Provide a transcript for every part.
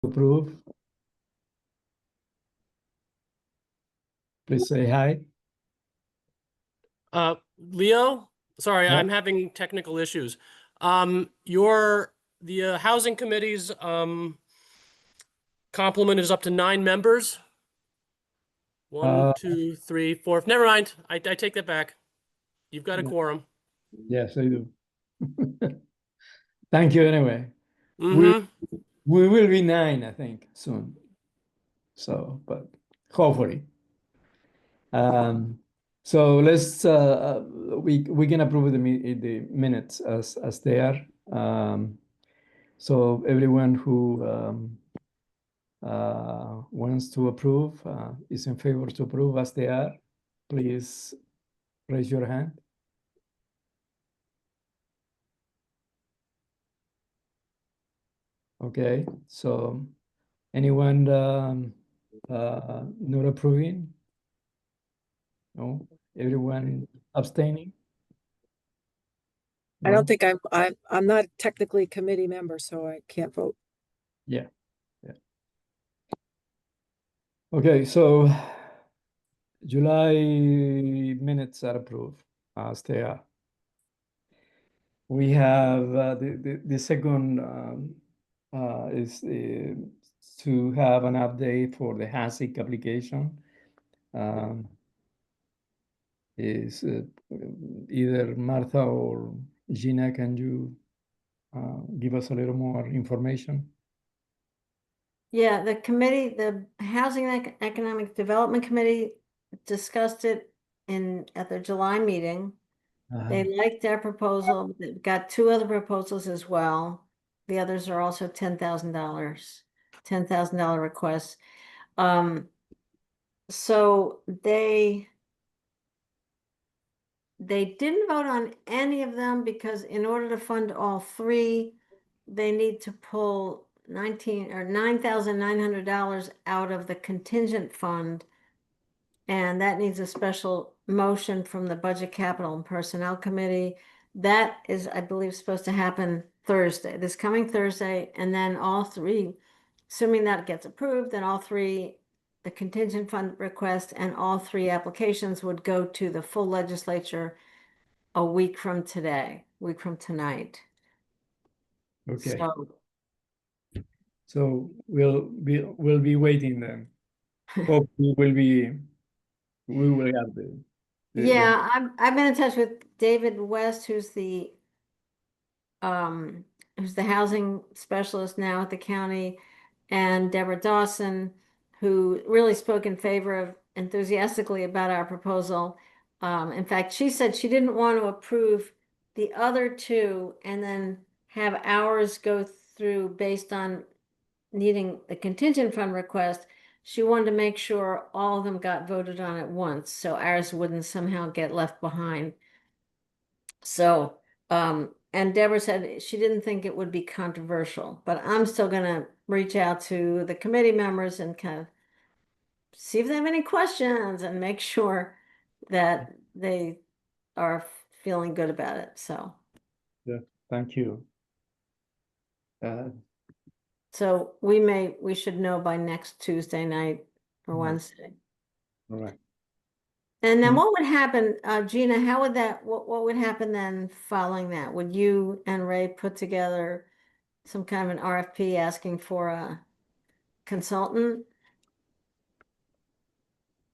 approve? Please say hi. Leo, sorry, Yeah. I'm having technical issues. The housing committee's complement is up to 9 members. One, Uh, 2, 3, 4. Never mind. I take that back. You've got a Yeah. quorum. Yes, I do. Thank you anyway. Mm-hmm. We will be 9, I think, soon. So, but hopefully. So let's we can approve the minutes as they are. So everyone who wants to approve is in favor to approve as they are. Please raise your hand. Okay, so anyone not approving? No, everyone abstaining? I don't No? think I'm not technically a committee member, so I can't vote. Yeah. Okay, so July minutes are approved as they are. We have the second is to have an update for the HASIC application. Is either Martha or Gina, can you give us a little more information? Yeah, the committee, the Housing and Economic Development Committee discussed it at their July meeting. They liked our proposal. They've got 2 other proposals as well. The others are also $10,000 requests. So they didn't vote on any of them because in order to fund all 3, they need to pull $9,900 out of the contingent fund. And that needs a special motion from the Budget, Capital, and Personnel Committee. That is, I believe, supposed to happen Thursday, this coming Thursday. And then all 3, assuming that gets approved, then all 3, the contingent fund request and all 3 applications would go to the full legislature a week from tonight. Okay. So So we'll be waiting then. Hope we will have the yeah, I've been in touch with David West, who's the housing specialist now at the county, and Deborah Dawson, who really spoke in favor of enthusiastically about our proposal. In fact, she said she didn't want to approve the other 2 and then have ours go through based on needing the contingent fund request. She wanted to make sure all of them got voted on at once, so ours wouldn't somehow get left behind. So, and Deborah said she didn't think it would be controversial, but I'm still gonna reach out to the committee members and kind of see if they have any questions and make sure that they are feeling good about it. So, yeah, thank you. so we should know by next Tuesday night or Wednesday. All right. And then what would happen, Gina, what would happen then following that? Would you and Ray put together some kind of an RFP asking for a consultant?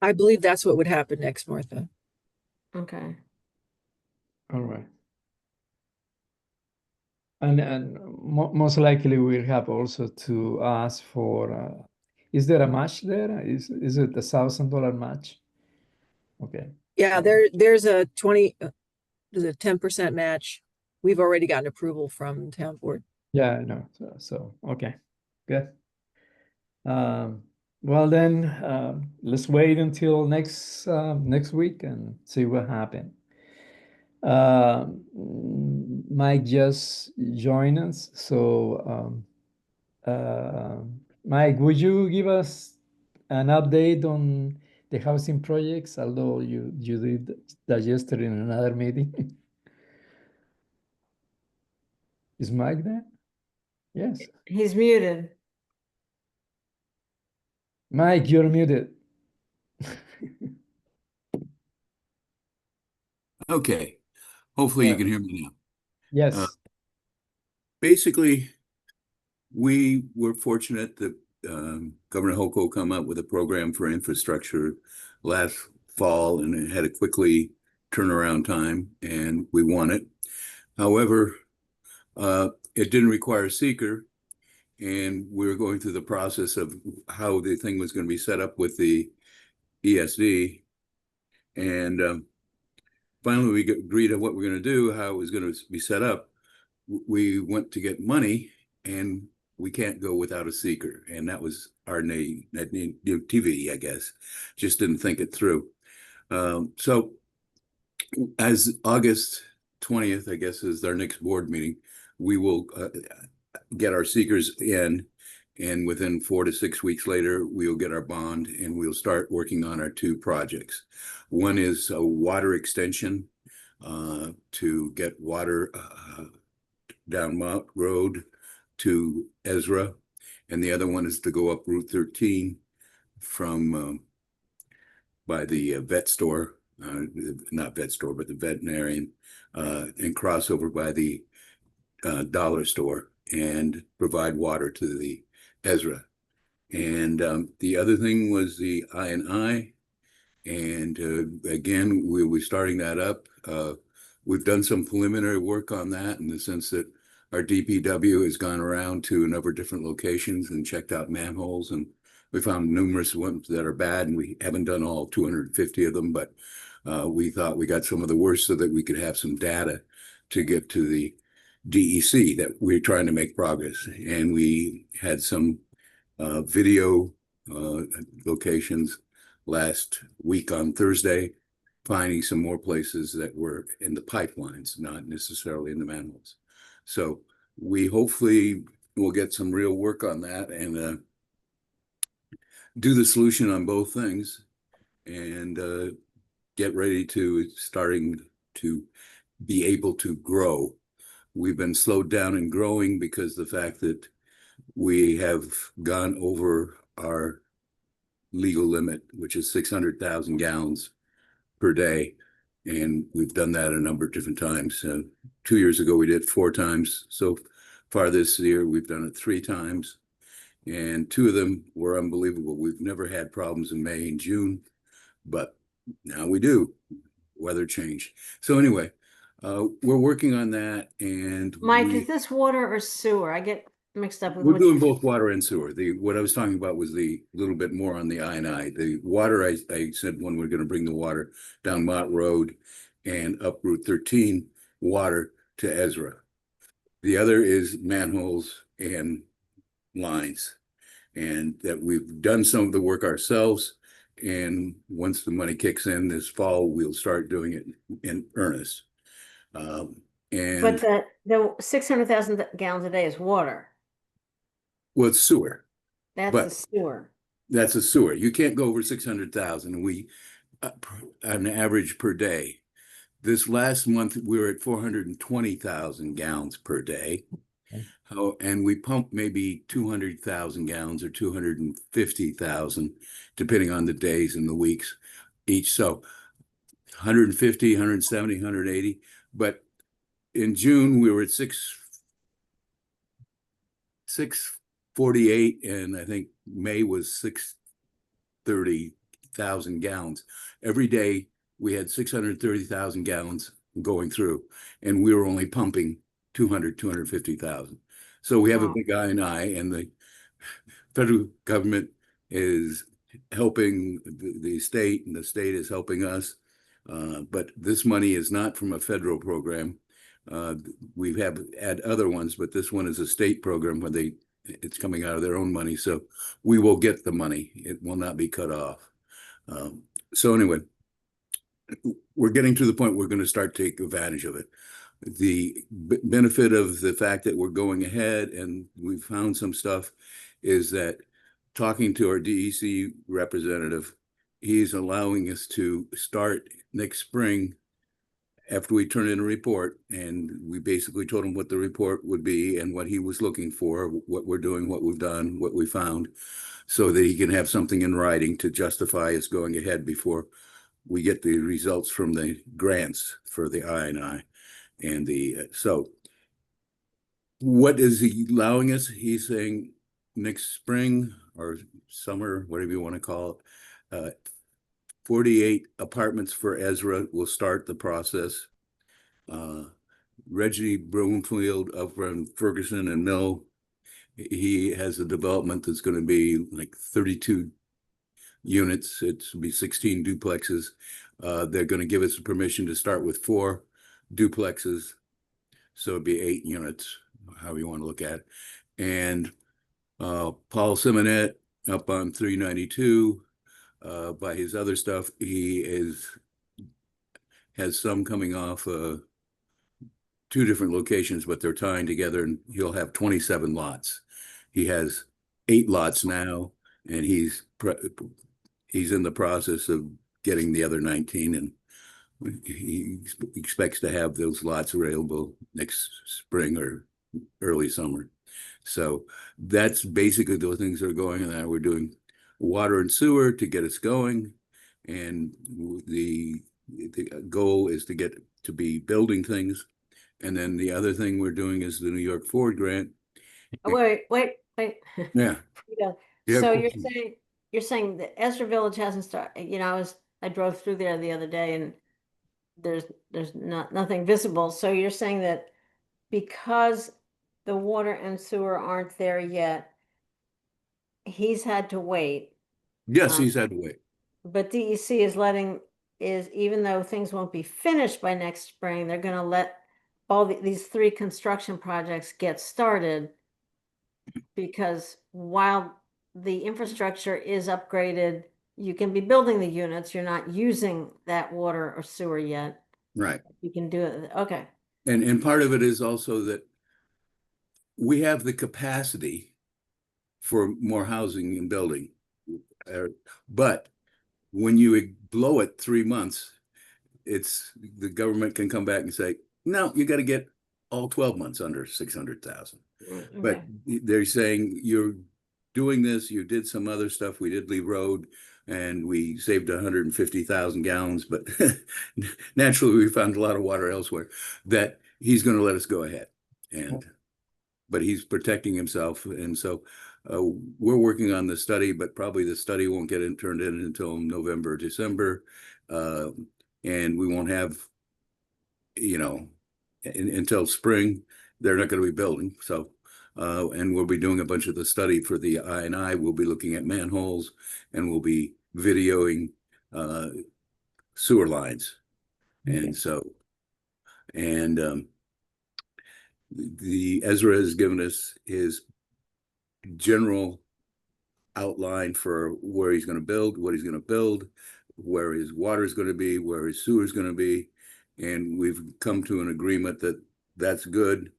I believe that's what would happen next, Martha. Okay. All right. And most likely we'll have also to ask for, is there a match there? Is it $1,000 match? Okay. Yeah, there's a 10% match. We've already gotten approval from town board. Yeah, I know. So okay, good. Well then, let's wait until next week and see what happens. Mike just joined us, so Mike, would you give us an update on the housing projects? Although you did that yesterday in another meeting. Is Mike there? Yes. He's muted. Mike, you're muted. Okay, hopefully you Yeah. can hear me now. Yes. Basically, we were fortunate that Governor Hochul come up with a program for infrastructure last fall, and it had a quickly turnaround time, and we won it. However, it didn't require a seeker, and we were going through the process of how the thing was going to be set up with the ESD, and finally we agreed on what we're going to do, how it was going to be set up. We went to get money, and we can't go without a seeker, and that was our TV, I guess. Just didn't think it through. So as August 20th, I guess, is our next board meeting, we will get our seekers in, and within 4 to 6 weeks later, we'll get our bond, and we'll start working on our 2 projects. One is a water extension to get water down Mott Road to Ezra, and the other one is to go up Route 13 from by the vet store, not vet store, but the veterinarian, and cross over by the dollar store and provide water to the Ezra. And the other thing was the I&I, and again, we'll be starting that up. We've done some preliminary work on that in the sense that our DPW has gone around to a number of different locations and checked out manholes, and we found numerous ones that are bad, and we haven't done all 250 of them, but we thought we got some of the worst so that we could have some data to get to the DEC that we're trying to make progress. And we had some video locations last week on Thursday, finding some more places that were in the pipelines, not necessarily in the manholes. So we hopefully will get some real work on that and do the solution on both things, and get ready to starting to be able to grow. We've been slowed down in growing because the fact that we have gone over our legal limit, which is 600,000 gallons per day. And we've done that a number of different times. 2 years ago, we did 4 times. So far this year, we've done it 3 times. And 2 of them were unbelievable. We've never had problems in May and June, but now we do. Weather change. So anyway, we're working on that. And Mike, is this water or sewer? I get mixed up with we're what doing you- both water and sewer. What I was talking about was the little bit more on the I&I. The water, I said when we're going to bring the water down Mott Road and up Route 13, water to Ezra. The other is manholes and lines, and that we've done some of the work ourselves. And once the money kicks in this fall, we'll start doing it in earnest. But And the 600,000 gallons a day is water. well, it's sewer. That's But- the sewer. That's a sewer. You can't go over 600,000. We, on average per day. This last month, we were at 420,000 gallons per day. Okay. And we pump maybe 200,000 gallons or 250,000, depending on the days and the weeks each. So 150, 170, 180. But in June, we were at 648, and I think May was 630,000 gallons. Every day we had 630,000 gallons going through, and we were only pumping 250,000. So we have a Wow. big I&I, and the federal government is helping the state, and the state is helping us. But this money is not from a federal program. We have had other ones, but this one is a state program where it's coming out of their own money. So we will get the money. It will not be cut off. So anyway, we're getting to the point we're going to start to take advantage of it. The benefit of the fact that we're going ahead and we've found some stuff is that talking to our DEC representative, he's allowing us to start next spring after we turn in a report, and we basically told him what the report would be and what he was looking for, what we're doing, what we've done, what we found. so that he can have something in writing to justify his going ahead before we get the results from the grants for the I&I. And so what is he allowing us? He's saying next spring or summer, whatever you want to call it, 48 apartments for Ezra will start the process. Reggie Broomfield up from Ferguson and Mill, he has a development that's going to be like 32 units. It's be 16 duplexes. They're going to give us permission to start with 4 duplexes. So it'd be 8 units, however you want to look at it. And Paul Simonet up on 392, by his other stuff, he has some coming off 2 different locations, but they're tying together, and he'll have 27 lots. He has 8 lots now, and he's in the process of getting the other 19, and he expects to have those lots available next spring or early summer. So that's basically those things that are going on. We're doing water and sewer to get us going, and the goal is to get to be building things. And then the other thing we're doing is the New York Ford grant. Wait. Yeah. Yeah. Yeah, So cool. you're saying that Ezra Village hasn't started, you know, I drove through there the other day and there's nothing visible. So you're saying that because the water and sewer aren't there yet, he's had to wait. Yes, he's had to wait. But DEC is even though things won't be finished by next spring, they're going to let all these 3 construction projects get started, because while the infrastructure is upgraded, you can be building the units. You're not using that water or sewer yet. Right. You can do it. Okay. And part of it is also that we have the capacity for more housing and building. But when you blow it 3 months, the government can come back and say, no, you got to get all 12 months under 600,000. But they're saying you're doing this, you did some other stuff. We did Lee Road and we saved 150,000 gallons, but naturally we found a lot of water elsewhere, that he's going to let us go ahead. But he's protecting himself. And so we're working on the study, but probably the study won't get turned in until November, December. And we won't have, until spring, they're not going to be building. So, and we'll be doing a bunch of the study for the I&I. We'll be looking at manholes, and we'll be videoing sewer lines. And so, the Ezra has given us his general outline for where he's going to build, what he's going to build, where his water is going to be, where his sewer is going to be. And we've come to an agreement that that's good.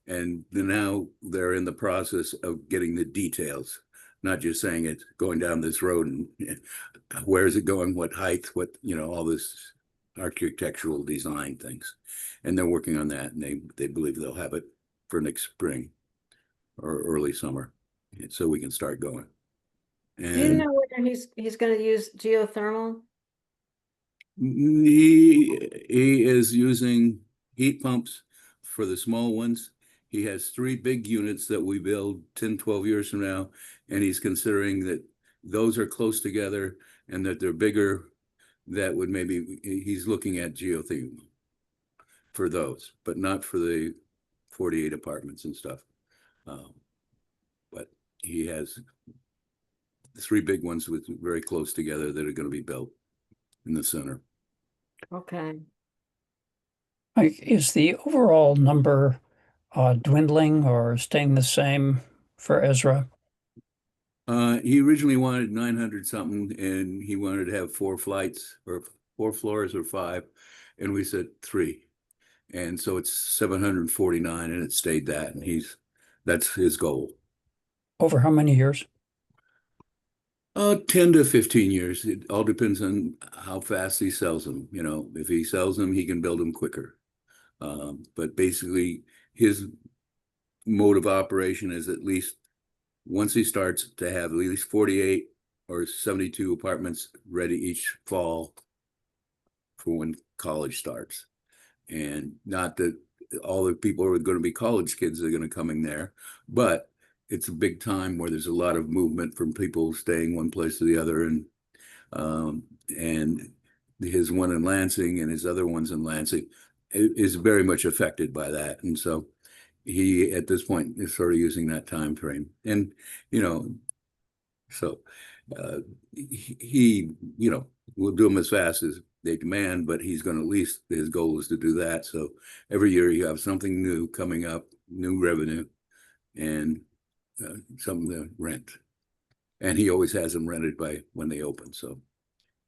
And now they're in the process of getting the details, not just saying it's going down this road and where is it going, what height, what, all this architectural design things. And they're working on that, and they believe they'll have it for next spring or early summer, so we can start going. And do you know whether he's going to use geothermal? He is using heat pumps for the small ones. He has 3 big units that we build 10, 12 years from now, and he's considering that those are close together and that they're bigger. That would he's looking at geothermal for those, but not for the 48 apartments and stuff. But he has 3 big ones with very close together that are going to be built in the center. Okay. Is the overall number dwindling or staying the same for Ezra? He originally wanted 900 something, and he wanted to have 4 flights or 4 floors or 5, and we said 3. And so it's 749, and it stayed that, and that's his goal. Over how many years? 10 to 15 years. It all depends on how fast he sells them. If he sells them, he can build them quicker. But basically, his mode of operation is at least once he starts to have at least 48 or 72 apartments ready each fall for when college starts. And not that all the people are going to be college kids that are going to come in there, but it's a big time where there's a lot of movement from people staying one place to the other. And his one in Lansing and his other ones in Lansing is very much affected by that. And so he, at this point, is sort of using that time frame. And, you know, so he, you know, will do them as fast as they demand, but he's going to, at least his goal is to do that. So every year you have something new coming up, new revenue, and something to rent. And he always has them rented by when they open. So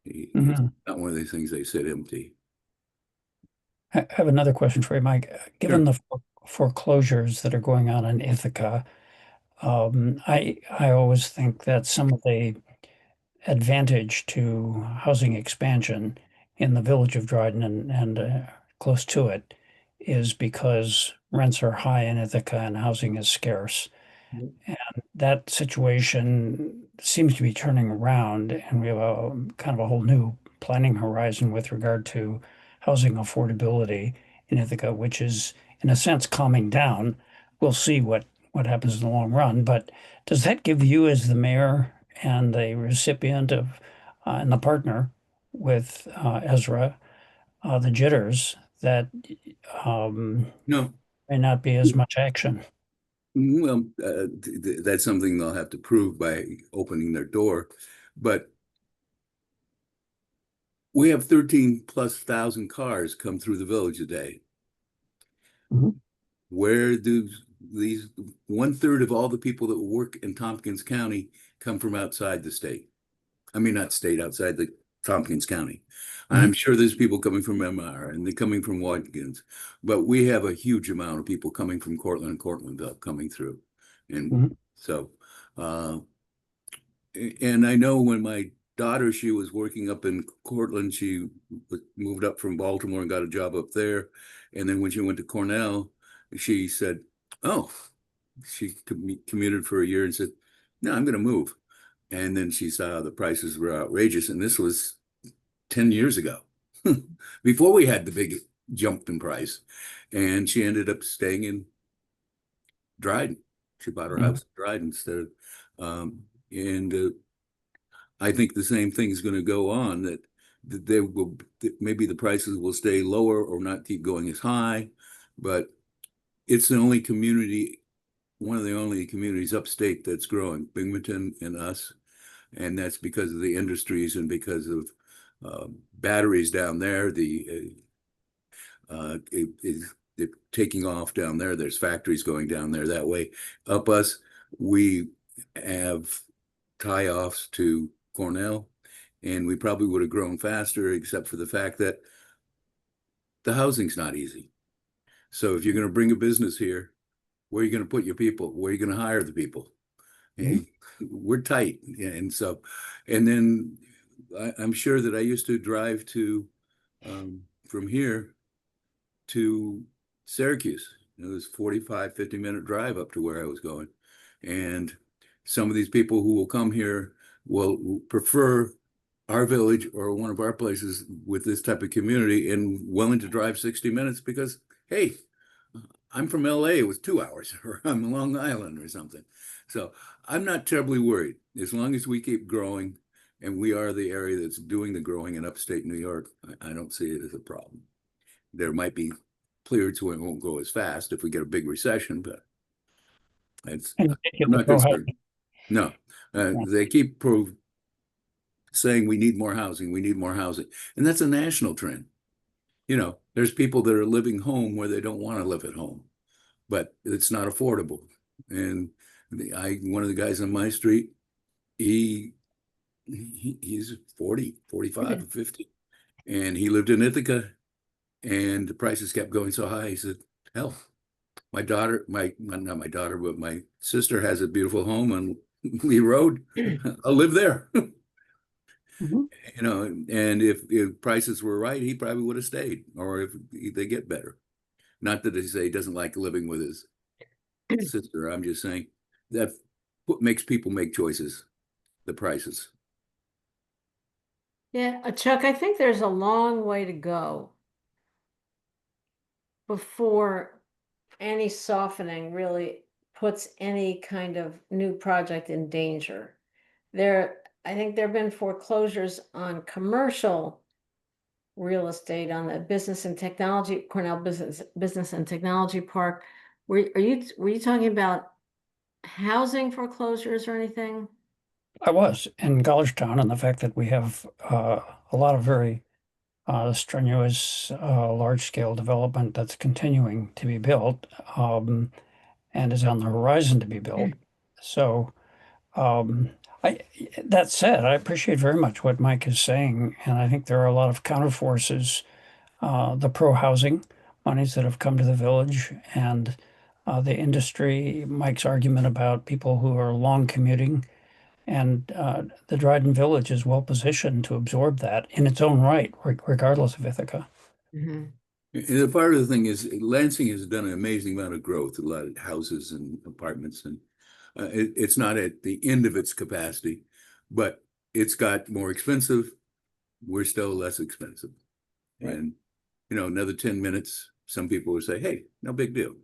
it's not one of these things they sit empty. I have another question for you, Mike. Given the foreclosures that are going on in Ithaca, I always think that some of the advantage to housing expansion in the village of Dryden and close to it is because rents are high in Ithaca and housing is scarce. And that situation seems to be turning around, and we have a kind of a whole new planning horizon with regard to housing affordability in Ithaca, which is in a sense calming down. We'll see what happens in the long run. But does that give you, as the mayor and the recipient of and the partner with Ezra, the jitters that No. may not be as much action? Well, that's something they'll have to prove by opening their door. But we have 13,000+ cars come through the village a day. Where do these 1/3 of all the people that work in Tompkins County come from outside the state? I mean, not state, outside the Tompkins County. I'm sure there's people coming from MR and they're coming from Watkins, but we have a huge amount of people coming from Cortland and Cortlandville coming through. And so, and I know when my daughter, she was working up in Cortland, she moved up from Baltimore and got a job up there. And then when she went to Cornell, she said, oh, she commuted for a year and said, no, I'm going to move. And then she saw the prices were outrageous. And this was 10 years ago, before we had the big jump in price. And she ended up staying in Dryden. She bought her house in Dryden instead of, I think the same thing is going to go on, that they will, maybe the prices will stay lower or not keep going as high, but it's the only community, one of the only communities upstate that's growing, Binghamton and us. And that's because of the industries and because of batteries down there. They're taking off down there. There's factories going down there that way. Up us, we have tie-offs to Cornell, and we probably would have grown faster, except for the fact that the housing's not easy. So if you're going to bring a business here, where are you going to put your people? Where are you going to hire the people? We're tight. And so, and then I'm sure that I used to drive to, from here to Syracuse. It was 45-50 minute drive up to where I was going. And some of these people who will come here will prefer our village or one of our places with this type of community and willing to drive 60 minutes because, hey, I'm from LA, it was 2 hours, or I'm in Long Island or something. So I'm not terribly worried. As long as we keep growing, and we are the area that's doing the growing in upstate New York, I don't see it as a problem. There might be periods when it won't go as fast if we get a big recession, but it's I'm not concerned. No, they keep saying we need more housing, we need more housing. And that's a national trend. You know, there's people that are living home where they don't want to live at home, but it's not affordable. And one of the guys on my street, he's 40, 45 or 50. And he lived in Ithaca and the prices kept going so high. He said, hell, my daughter, not my daughter, but my sister has a beautiful home on Lee Road. I'll live there. You know, and if prices were right, he probably would have stayed, or if they get better. Not that he doesn't like living with his sister. I'm just saying that what makes people make choices, the prices. Yeah, Chuck, I think there's a long way to go before any softening really puts any kind of new project in danger. I think there have been foreclosures on commercial real estate on the business and technology, Cornell Business and Technology Park. Were you talking about housing foreclosures or anything? I was in Collegetown, and the fact that we have a lot of very strenuous, large-scale development that's continuing to be built, and is on the horizon to be built. So, that said, I appreciate very much what Mike is saying, and I think there are a lot of counterforces, the pro-housing monies that have come to the village, and the industry, Mike's argument about people who are long commuting. And the Dryden Village is well positioned to absorb that in its own right, regardless of Ithaca. And the part of the thing is Lansing has done an amazing amount of growth, a lot of houses and apartments, and it's not at the end of its capacity, but it's got more expensive. We're still less expensive. Right. And, another 10 minutes, some people will say, hey, no big deal.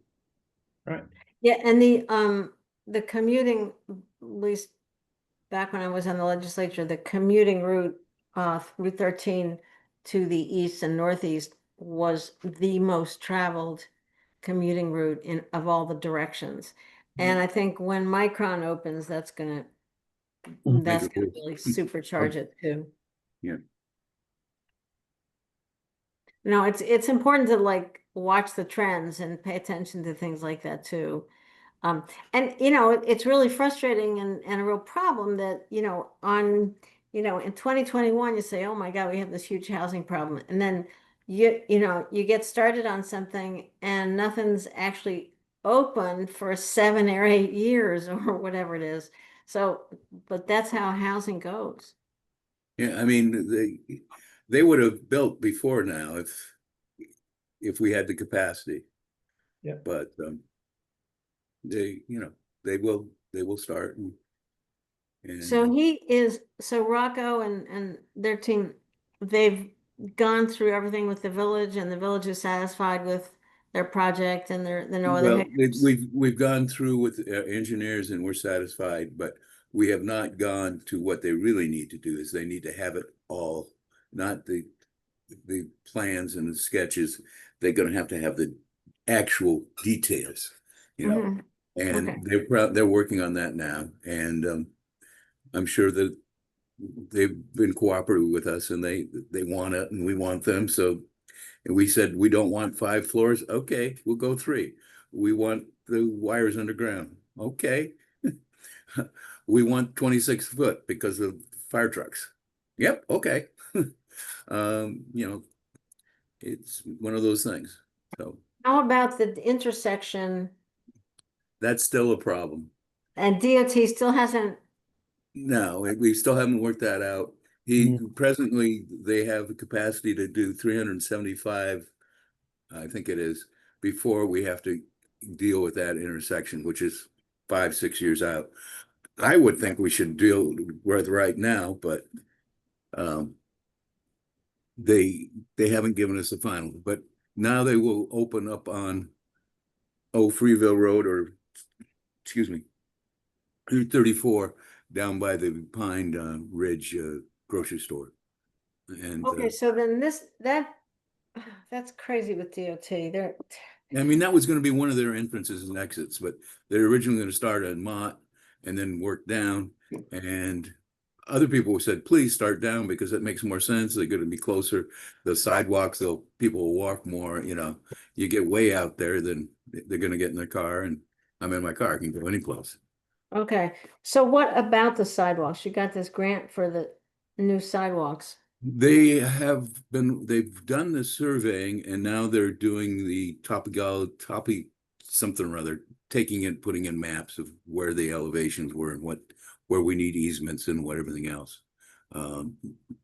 Right. Yeah, and the commuting, at least back when I was in the legislature, the commuting route, Route 13 to the east and northeast was the most traveled commuting route of all the directions. And I think when Micron opens, that's gonna really supercharge it too. Yeah. No, it's important to like watch the trends and pay attention to things like that too. And it's really frustrating and a real problem that, in 2021, you say, oh my God, we have this huge housing problem. And then you get started on something and nothing's actually open for 7 or 8 years or whatever it is. So, but that's how housing goes. Yeah, I mean, they would have built before now if we had the capacity. Yeah. But they will start. And So Rocco and their team, they've gone through everything with the village, and the village is satisfied with their project, and there no other well, hiccups. we've gone through with engineers and we're satisfied, but we have not gone to what they really need to do. Is they need to have it all, not the plans and the sketches. They're going to have the actual details, Mhm. and Okay. they're working on that now, and I'm sure that they've been cooperative with us, and they want it and we want them. So we said we don't want 5 floors. Okay, we'll go 3. We want the wires underground. Okay. We want 26 foot because of fire trucks. Yep. Okay. It's one of those things. So How about the intersection? that's still a problem. And DOT still hasn't. No, we still haven't worked that out. Presently they have the capacity to do 375, I think it is, before we have to deal with that intersection, which is 5-6 years out. I would think we should deal with right now, but they haven't given us the final. But now they will open up on Freeville Road, or excuse me, Route 34 down by the Pine Ridge grocery store. And Okay, so then that's crazy with DOT. I mean, that was going to be one of their entrances and exits, but they're originally going to start at Mott and then work down. And other people said, please start down because it makes more sense. They're going to be closer. The sidewalks, people will walk more. You get way out there, then they're going to get in their car, and I'm in my car. I can go any place. Okay, so what about the sidewalks? You got this grant for the new sidewalks. They've done the surveying, and now they're doing the toppy something or other, putting in maps of where the elevations were and where we need easements and what everything else.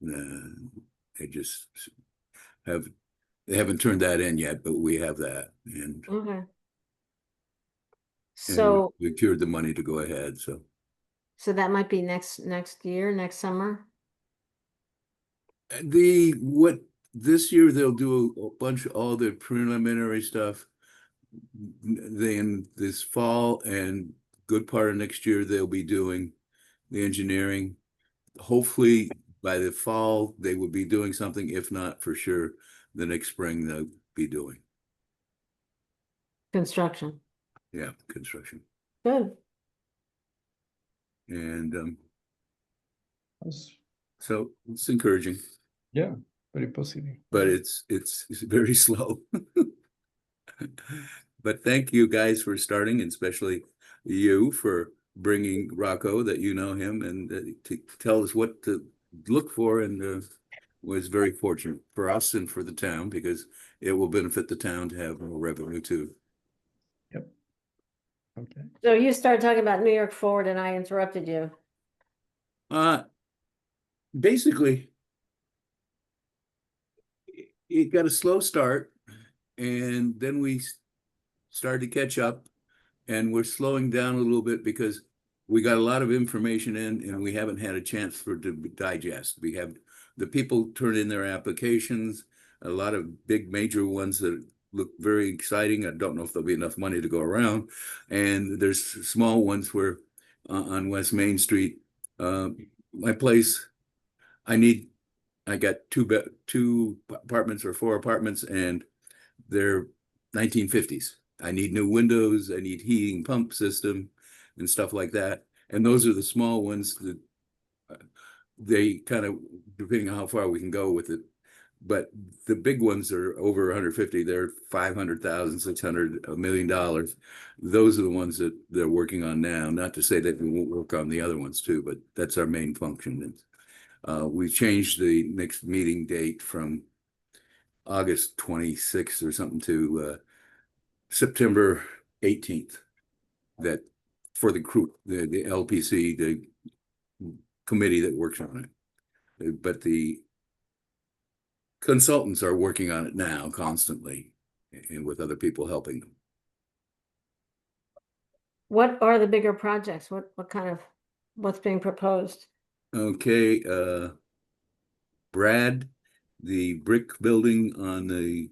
They just they haven't turned that in yet, but we have that, and Okay. So we secured the money to go ahead. So So that might be next year, next summer. This year they'll do a bunch of all the preliminary stuff. Then this fall and good part of next year they'll be doing the engineering. Hopefully by the fall they will be doing something. If not, for sure the next spring they'll be doing. Construction. Yeah, construction. Good. And That's- so it's encouraging, yeah, very positive. but it's very slow. But thank you guys for starting, and especially you for bringing Rocco, that you know him, and to tell us what to look for, and was very fortunate for us and for the town, because it will benefit the town to have more revenue too. Okay. So you started talking about New York Forward and I interrupted you. Basically, it got a slow start, and then we started to catch up, and we're slowing down a little bit because we got a lot of information in and we haven't had a chance to digest. We have the people turn in their applications, a lot of big major ones that look very exciting. I don't know if there'll be enough money to go around. And there's small ones where on West Main Street, my place, I got two apartments or 4 apartments, and they're 1950s. I need new windows, I need heating pump system and stuff like that. And those are the small ones that they kind of, depending on how far we can go with it. But the big ones are over 150. They're 500,000, 600, $1 million. Those are the ones that they're working on now. Not to say that we won't work on the other ones too, but that's our main function. We changed the next meeting date from August 26th or something to September 18th. That for the group, the LPC, the committee that works on it. But the consultants are working on it now constantly, and with other people helping them. What are the bigger projects? What's being proposed? Okay, Brad, the brick building on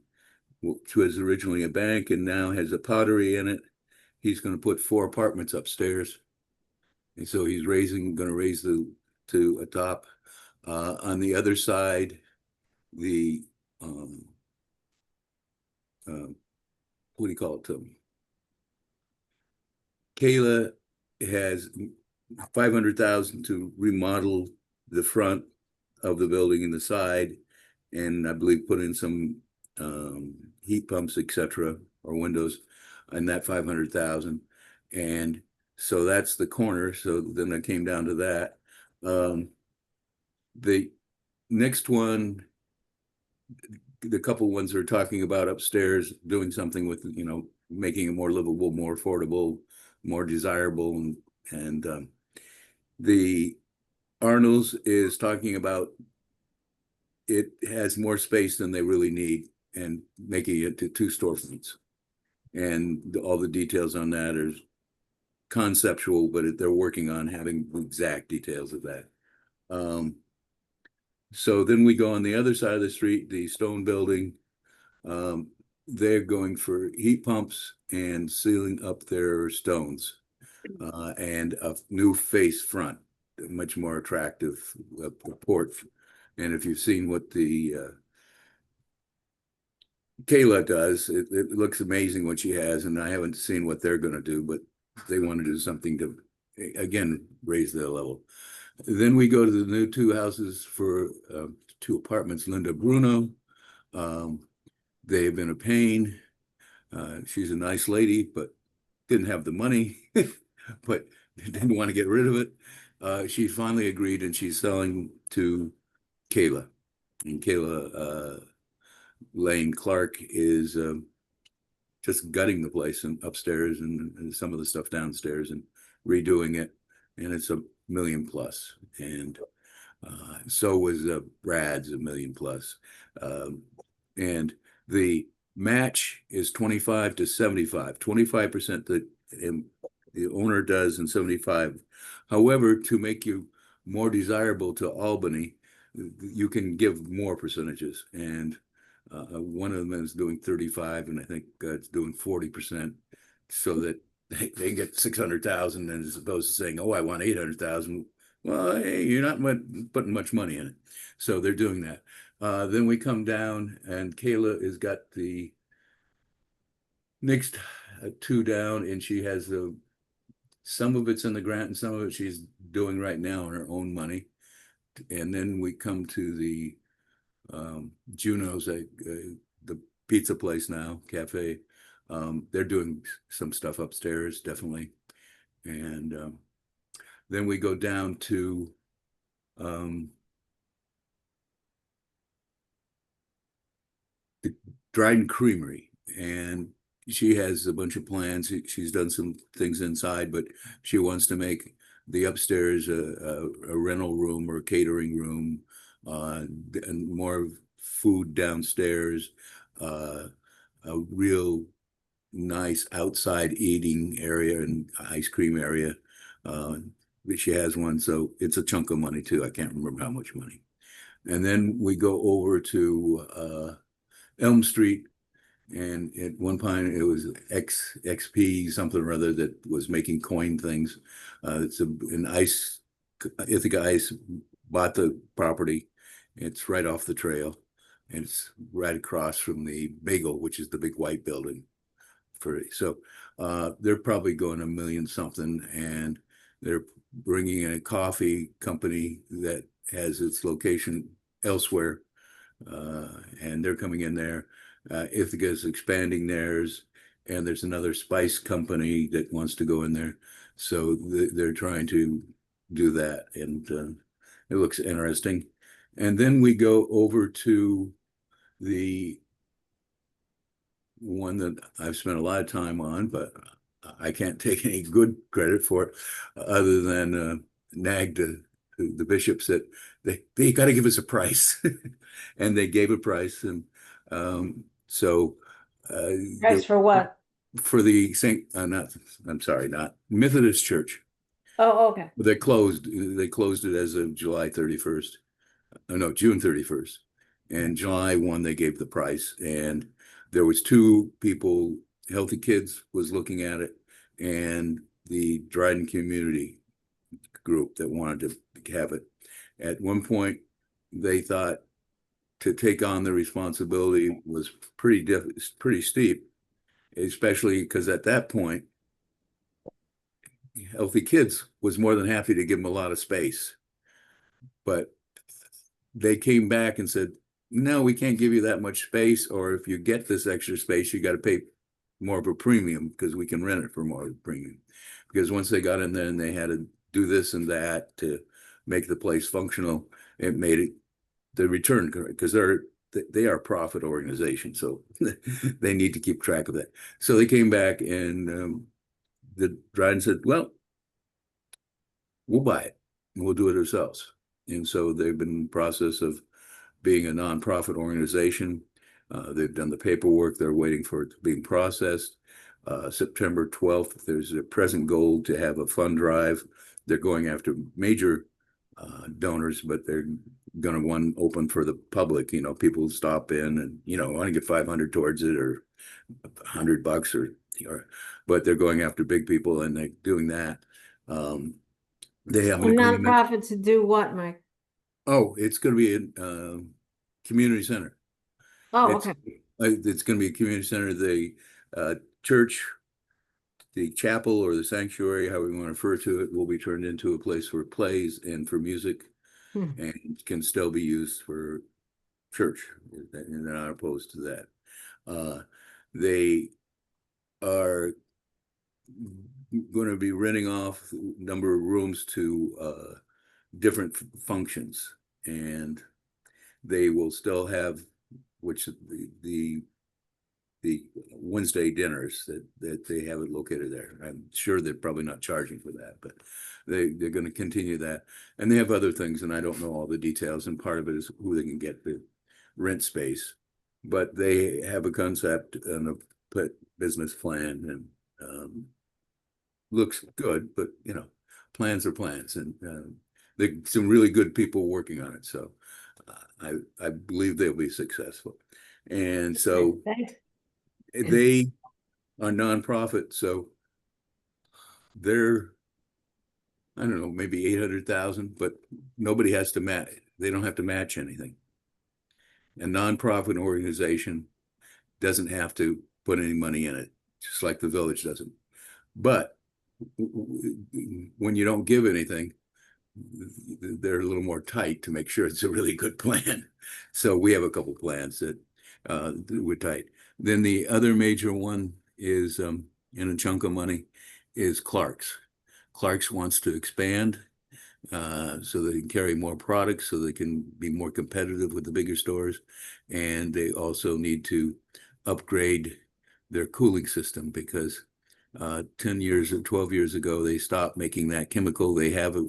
which was originally a bank and now has a pottery in it. He's going to put 4 apartments upstairs. And so he's going to raise to a top. On the other side, the what do you call it? Kayla has 500,000 to remodel the front of the building and the side, and I believe put in some heat pumps, etc., or windows, and that 500,000. And so that's the corner. So then I came down to that. The next one, the couple ones are talking about upstairs, doing something with, making it more livable, more affordable, more desirable. And the Arnold's is talking about it has more space than they really need and making it to 2 storefronts. And all the details on that are conceptual, but they're working on having the exact details of that. So then we go on the other side of the street, the Stone Building. They're going for heat pumps and sealing up their stones, and a new face front, much more attractive port. And if you've seen what the Kayla does, it looks amazing what she has, and I haven't seen what they're going to do, but they want to do something to, again, raise their level. Then we go to the new 2 houses for 2 apartments, Linda Bruno. They've been a pain. She's a nice lady, but didn't have the money, but didn't want to get rid of it. She finally agreed, and she's selling to Kayla. And Kayla Lane Clark is just gutting the place and upstairs and some of the stuff downstairs and redoing it. And it's $1 million+. And so was Brad's $1 million+. And the match is 25 to 75, 25% that the owner does and 75. However, to make you more desirable to Albany, you can give more percentages. And one of them is doing 35, and I think it's doing 40%, so that they get 600,000, and as opposed to saying, "Oh, I want 800,000." Well, hey, you're not putting much money in it, so they're doing that. Then we come down, and Kayla has got the next two down, and she has some of it's in the grant and some of it she's doing right now on her own money. And then we come to the Juno's, the pizza place now, cafe. They're doing some stuff upstairs, definitely. And then we go down to the Dryden Creamery, and she has a bunch of plans. She's done some things inside, but she wants to make the upstairs a rental room or a catering room, and more food downstairs, a real nice outside eating area and ice cream area. She has one, so it's a chunk of money too. I can't remember how much money. And then we go over to Elm Street, and at one point it was XP something or other that was making coin things. It's an ice, Ithaca Ice bought the property. It's right off the trail, and it's right across from the Bagel, which is the big white building. So they're probably going $1 million something, and they're bringing in a coffee company that has its location elsewhere, and they're coming in there. Ithaca is expanding theirs, and there's another spice company that wants to go in there. So they're trying to do that, and it looks interesting. And then we go over to the one that I've spent a lot of time on, but I can't take any good credit for it, other than nag the bishops that they got to give us a price, and they gave a price, and so Price for what? for the not Methodist Church. Oh, okay. They closed it as of July 31st. No, June 31st. And July 1, they gave the price. And there was two people, Healthy Kids was looking at it, and the Dryden Community Group that wanted to have it. At one point, they thought to take on the responsibility was pretty steep, especially because at that point, Healthy Kids was more than happy to give them a lot of space. But they came back and said, no, we can't give you that much space, or if you get this extra space, you got to pay more of a premium because we can rent it for more of a premium. Because once they got in there and they had to do this and that to make the place functional, it made it the return, because they are a profit organization, so they need to keep track of that. So they came back, and the Dryden said, well, we'll buy it and we'll do it ourselves. And so they've been in the process of being a nonprofit organization. They've done the paperwork. They're waiting for it to be processed. September 12th, there's a present goal to have a fund drive. They're going after major donors, but they're going to one open for the public. You know, people stop in and, you know, want to get 500 towards it, or $100 or but they're going after big people, and they're doing that. They have an agreement. Nonprofit to do what, Mike? Oh, it's going to be a community center. Oh, okay. It's going to be a community center. The church, the chapel, or the sanctuary, however you want to refer to it, will be turned into a place for plays and for music, and can still be used for church. And they're not opposed to that. They are going to be renting off a number of rooms to different functions, and they will still have, which the Wednesday dinners that they have it located there. I'm sure they're probably not charging for that, but they're going to continue that. And they have other things, and I don't know all the details, and part of it is who they can get the rent space. But they have a concept and a business plan, and looks good, but you know, plans are plans, and there's some really good people working on it. So I believe they'll be successful. And so Thanks. they are nonprofit, so they're, I don't know, maybe 800,000, but nobody has to match. They don't have to match anything. A nonprofit organization doesn't have to put any money in it, just like the village doesn't. But when you don't give anything, they're a little more tight to make sure it's a really good plan. So we have a couple plans that we're tight. Then the other major one is, in a chunk of money, is Clark's. Clark's wants to expand so they can carry more products, so they can be more competitive with the bigger stores. And they also need to upgrade their cooling system because 10 years or 12 years ago, they stopped making that chemical. They have a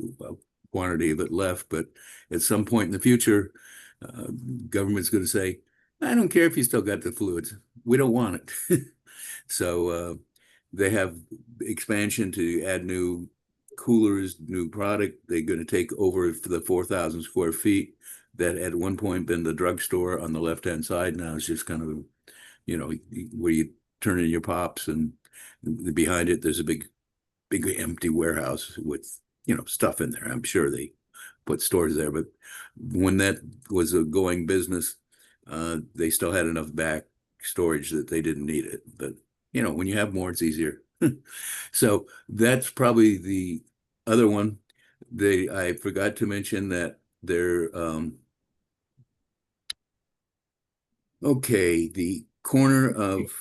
quantity of it left, but at some point in the future, government's going to say, I don't care if you still got the fluids. We don't want it. So they have expansion to add new coolers, new product. They're going to take over for the 4,000 square feet that at one point been the drugstore on the left-hand side. Now it's just kind of, you know, where you turn in your pops, and behind it, there's a big empty warehouse with, you know, stuff in there. I'm sure they put stores there, but when that was a going business, they still had enough back storage that they didn't need it. But, you know, when you have more, it's easier. So that's probably the other one. I forgot to mention that they're, okay, the corner of,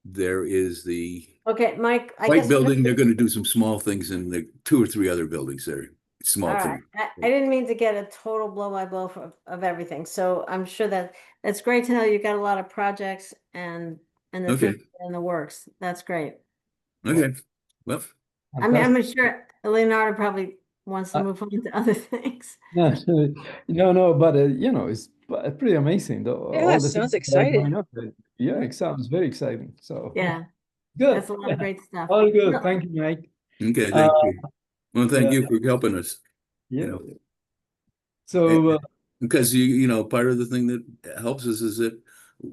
there is the Okay, Mike, I White guess. Building. They're going to do some small things in the 2 or 3 other buildings there. Small All things. right. I didn't mean to get a total blow-by-blow of everything. So I'm sure that's great to know you got a lot of projects and the Okay. things in the works. That's great. Okay. Well, I mean, I'm Fantastic. sure Leonardo probably wants to move on to other things. No, but you know, it's pretty amazing though. Yeah, All it the sounds things that are exciting. going on. Yeah, it sounds very exciting. So Yeah, good. that's a lot of great stuff. All good. Well, Thank you, Mike. okay. Thank you. Well, thank Yeah, you for helping us. yeah. know. So Because you know, part of the thing that helps us is that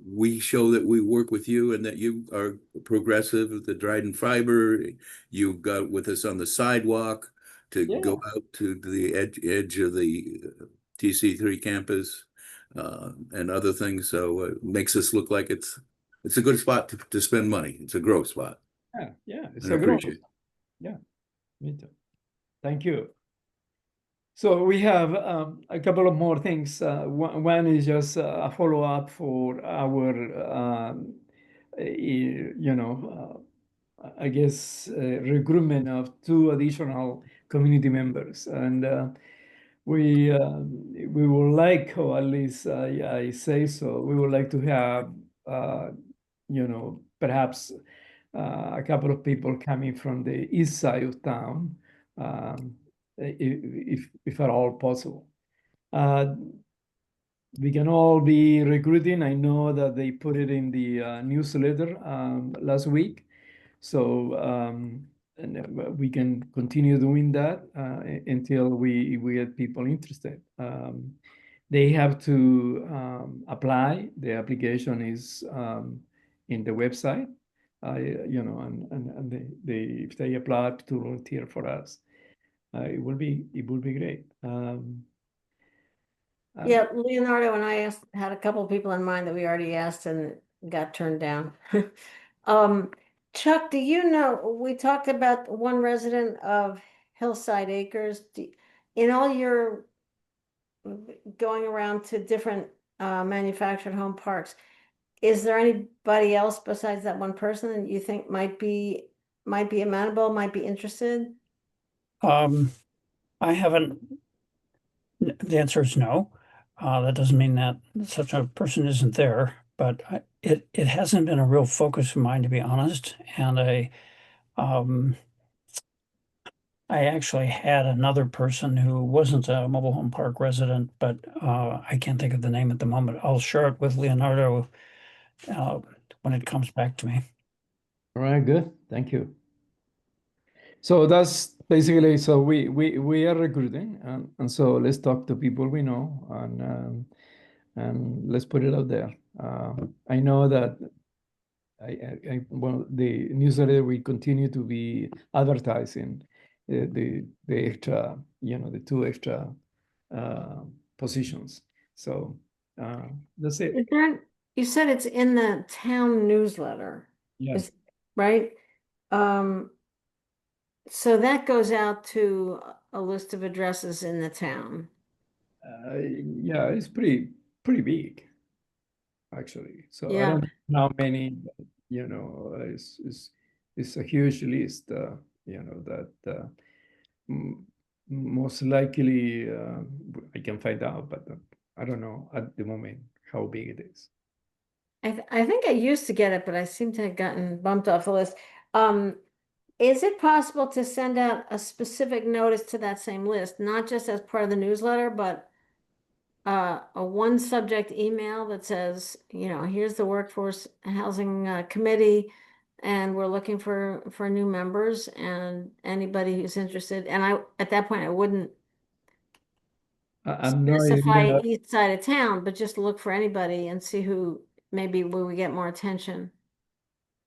we show that we work with you and that you are progressive with the Dryden Fiber. You got with us on the sidewalk to yeah, go out to the edge of the TC3 campus and other things. So it makes us look like it's a good spot to spend money. It's a growth spot. yeah. It's And I a growth. appreciate it. Yeah, me too. Thank you. So we have a couple of more things. One is just a follow-up for our, you know, I guess recruitment of 2 additional community members, and we would like, or at least I say so, we would like to have, you know, perhaps a couple of people coming from the east side of town. If at all possible. We can all be recruiting. I know that they put it in the newsletter last week. So and we can continue doing that until we get people interested. They have to apply. The application is in the website. You know, and they if they apply to volunteer for us, it will be great. yeah, Leonardo and I had a couple of people in mind that we already asked and got turned down. Chuck, do you know, we talked about one resident of Hillside Acres. In all your going around to different manufactured home parks, is there anybody else besides that one person that you think might be amenable, might be interested? I haven't, the answer is no. That doesn't mean that such a person isn't there, but it hasn't been a real focus of mine, to be honest. And I actually had another person who wasn't a mobile home park resident, but I can't think of the name at the moment. I'll share it with Leonardo when it comes back to me. All right, good. Thank you. So that's basically, so we are recruiting, and so let's talk to people we know, and let's put it out there. I know that well, the newsletter we continue to be advertising the extra, the two extra positions. So that's it. Is there, you said it's in the town newsletter, Yeah. is, right? So that goes out to a list of addresses in the town. Yeah, it's pretty big, actually. So I Yeah. don't know how many, but, it's a huge list, that most likely I can find out, but I don't know at the moment how big it is. I think I used to get it, but I seem to have gotten bumped off the list. Is it possible to send out a specific notice to that same list, not just as part of the newsletter, but a one subject email that says, here's the Workforce Housing Committee, and we're looking for new members and anybody who's interested. And at that point, I wouldn't I'm no specify idea. each side of town, but just look for anybody and see who maybe will we get more attention.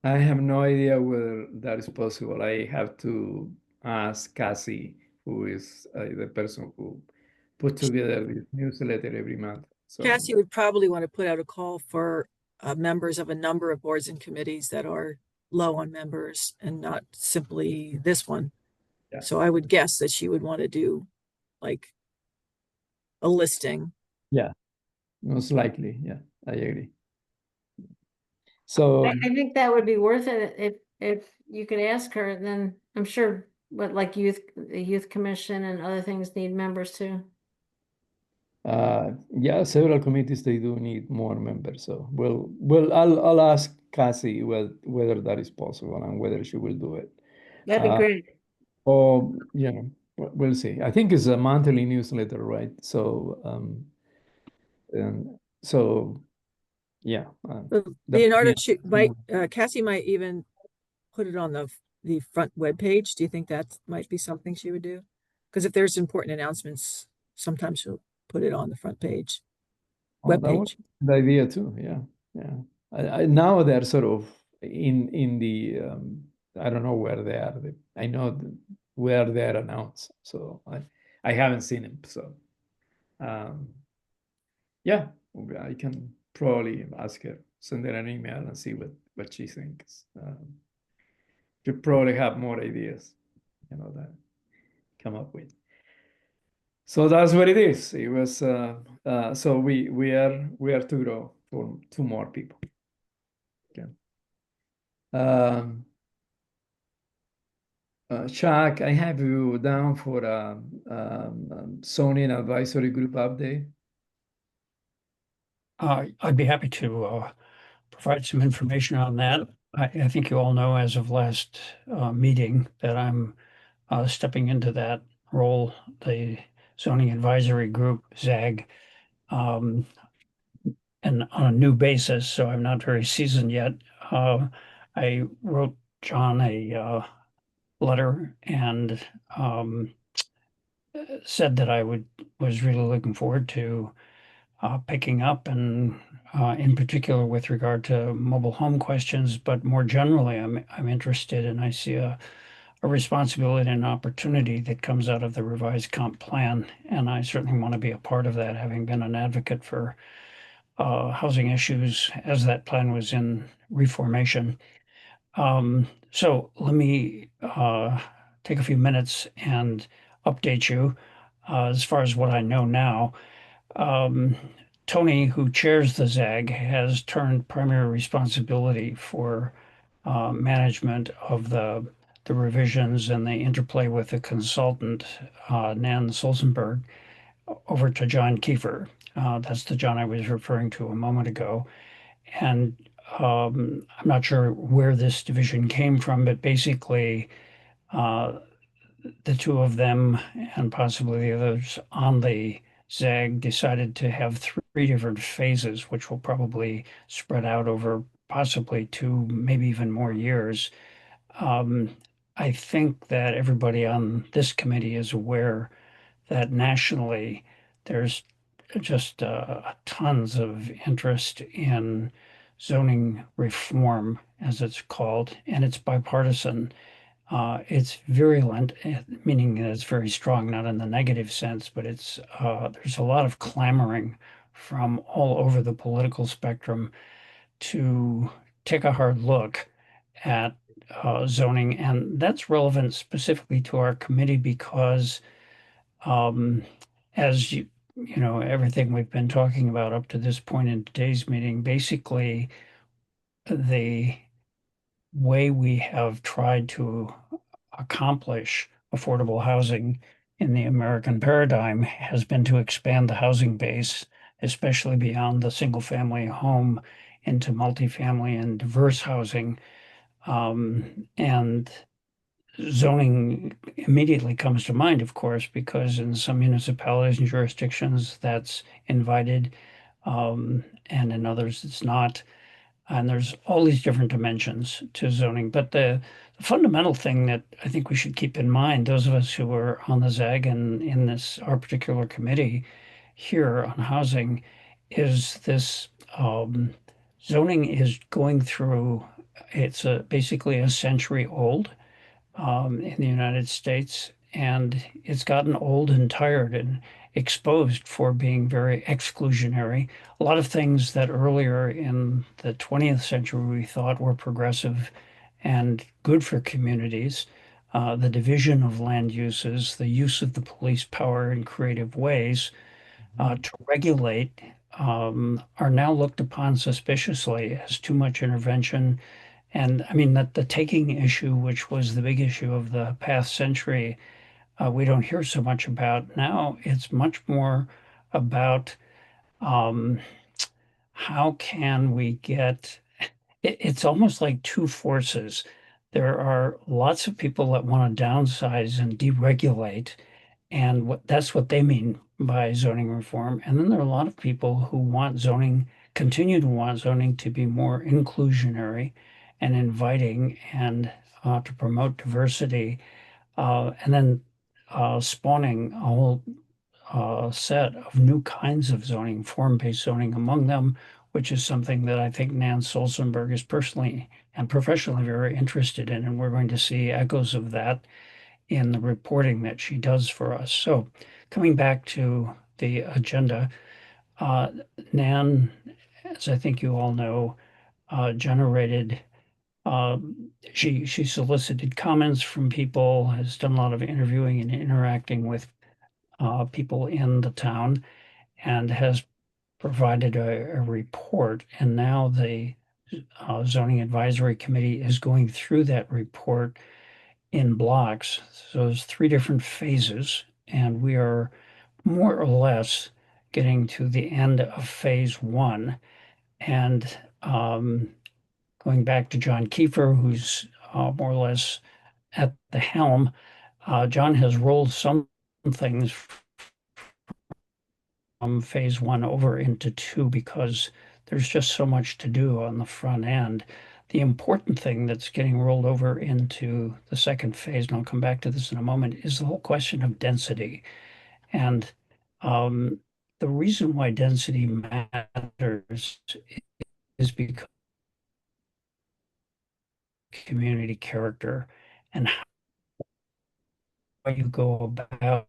I have no idea whether that is possible. I have to ask Cassie, who is the person who put together this newsletter every month. So Cassie would probably want to put out a call for members of a number of boards and committees that are low on members and not simply this one. Yeah. So I would guess that she would want to do like a listing. yeah, most likely. Yeah, I agree. So I think that would be worth it if you could ask her, then I'm sure like the youth commission and other things need members too. yeah, several committees they do need more members. So I'll ask Cassie whether that is possible and whether she will do it. That'd be great. Or we'll see. I think it's a monthly newsletter, right? So and so yeah. Leonardo Cassie might even put it on the front web page. Do you think that might be something she would do? Because if there's important announcements, sometimes she'll put it on the front page, web That was page. the idea too. Yeah. Now they're sort of in the I don't know where they are. I know where they're announced. So I haven't seen them. So yeah, I can probably ask her, send her an email and see what she thinks. She'll probably have more ideas, that come up with. So that's what it is. It was so we are to grow for 2 more people. Okay. Chuck, I have you down for zoning advisory group update. I'd be happy to provide some information on that. I think you all know as of last meeting that I'm stepping into that role, the zoning advisory group, ZAG, and on a new basis, so I'm not very seasoned yet. I wrote John a letter and said that I was really looking forward to picking up, and in particular with regard to mobile home questions, but more generally, I'm interested, and I see a responsibility and opportunity that comes out of the revised comp plan, and I certainly want to be a part of that, having been an advocate for housing issues as that plan was in reformation. So let me take a few minutes and update you as far as what I know now. Tony, who chairs the ZAG, has turned primary responsibility for management of the revisions and the interplay with the consultant, Nan Solzenberg, over to John Kiefer. That's the John I was referring to a moment ago. And I'm not sure where this division came from, but basically the two of them and possibly the others on the ZAG decided to have 3 different phases, which will probably spread out over possibly 2, maybe even more years. I think that everybody on this committee is aware that nationally there's just tons of interest in zoning reform, as it's called, and it's bipartisan. It's virulent, meaning that it's very strong, not in the negative sense, but it's there's a lot of clamoring from all over the political spectrum to take a hard look at zoning, and that's relevant specifically to our committee because, um, as you know, everything we've been talking about up to this point in today's meeting, basically the way we have tried to accomplish affordable housing in the American paradigm has been to expand the housing base, especially beyond the single family home into multifamily and diverse housing. And zoning immediately comes to mind, of course, because in some municipalities and jurisdictions that's invited, and in others it's not. And there's all these different dimensions to zoning. But the fundamental thing that I think we should keep in mind, those of us who are on the ZAG and in this our particular committee here on housing, is this zoning is going through, it's basically a century old in the United States, and it's gotten old and tired and exposed for being very exclusionary. A lot of things that earlier in the 20th century we thought were progressive and good for communities, the division of land uses, the use of the police power in creative ways to regulate, are now looked upon suspiciously as too much intervention. And I mean that the taking issue, which was the big issue of the past century, we don't hear so much about now. It's much more about um, how can we get. It's almost like two forces. There are lots of people that want to downsize and deregulate, and that's what they mean by zoning reform. And then there are a lot of people who want zoning, continue to want zoning to be more inclusionary and inviting and to promote diversity, and then spawning a whole set of new kinds of zoning, form-based zoning among them, which is something that I think Nan Solzenberg is personally and professionally very interested in. And we're going to see echoes of that in the reporting that she does for us. So coming back to the agenda, Nan, as I think you all know, generated, she solicited comments from people, has done a lot of interviewing and interacting with people in the town, and has provided a report. And now the zoning advisory committee is going through that report in blocks. So there's 3 different phases, and we are more or less getting to the end of phase 1. And going back to John Kiefer, who's more or less at the helm, John has rolled some things from phase 1 over into 2 because there's just so much to do on the front end. The important thing that's getting rolled over into the second phase, and I'll come back to this in a moment, is the whole question of density. And the reason why density matters is because community character and how you go about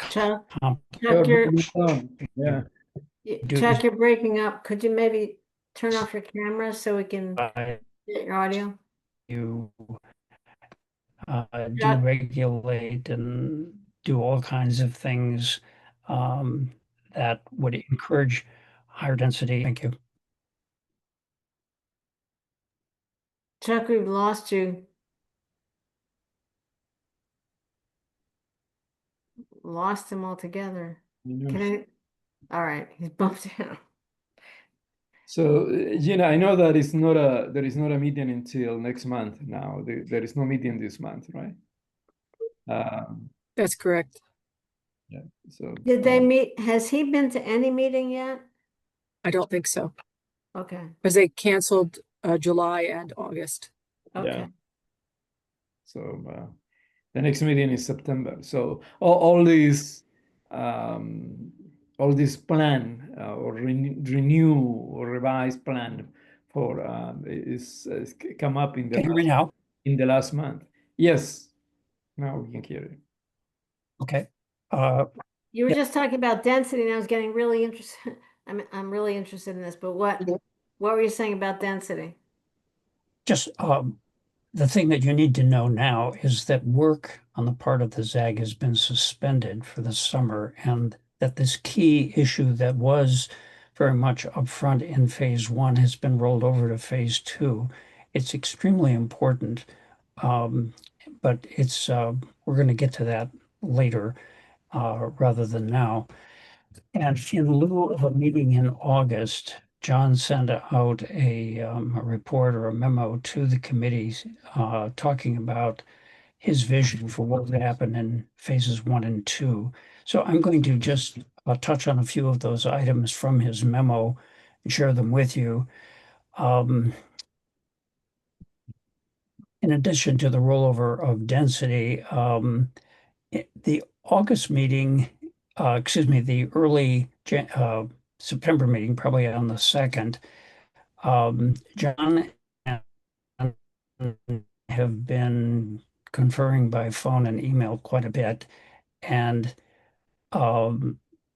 Chuck, You're you're, breaking down. Yeah. Chuck, you're breaking up. Could you maybe turn off your camera so we can get your audio? you Chuck? deregulate and do all kinds of things that would encourage higher density. Thank you. Chuck, we've lost you. Lost him altogether. All right, he's bumped out. So, Gina, I know that it's not there is not a meeting until next month now. There is no meeting this month, right? That's correct. Yeah. So Did they meet? Has he been to any meeting yet? I don't think so, Okay, because they canceled July and August. okay. So the next meeting is September. So all these plan or renew or revised plan for is come up in Can you hear me now? the last month. Yes, now we can hear it. Okay. You were Yeah. just talking about density, and I was getting really interested. I'm really interested in this, but what were you saying about density? Just the thing that you need to know now is that work on the part of the ZAG has been suspended for the summer, and that this key issue that was very much upfront in phase one has been rolled over to phase two. It's extremely important, but it's we're going to get to that later rather than now. And in lieu of a meeting in August, John sent out a report or a memo to the committees talking about his vision for what would happen in phases one and two. So I'm going to just touch on a few of those items from his memo and share them with you. In addition to the rollover of density, the August meeting, the early September meeting, probably on the 2nd, John and have been conferring by phone and email quite a bit. And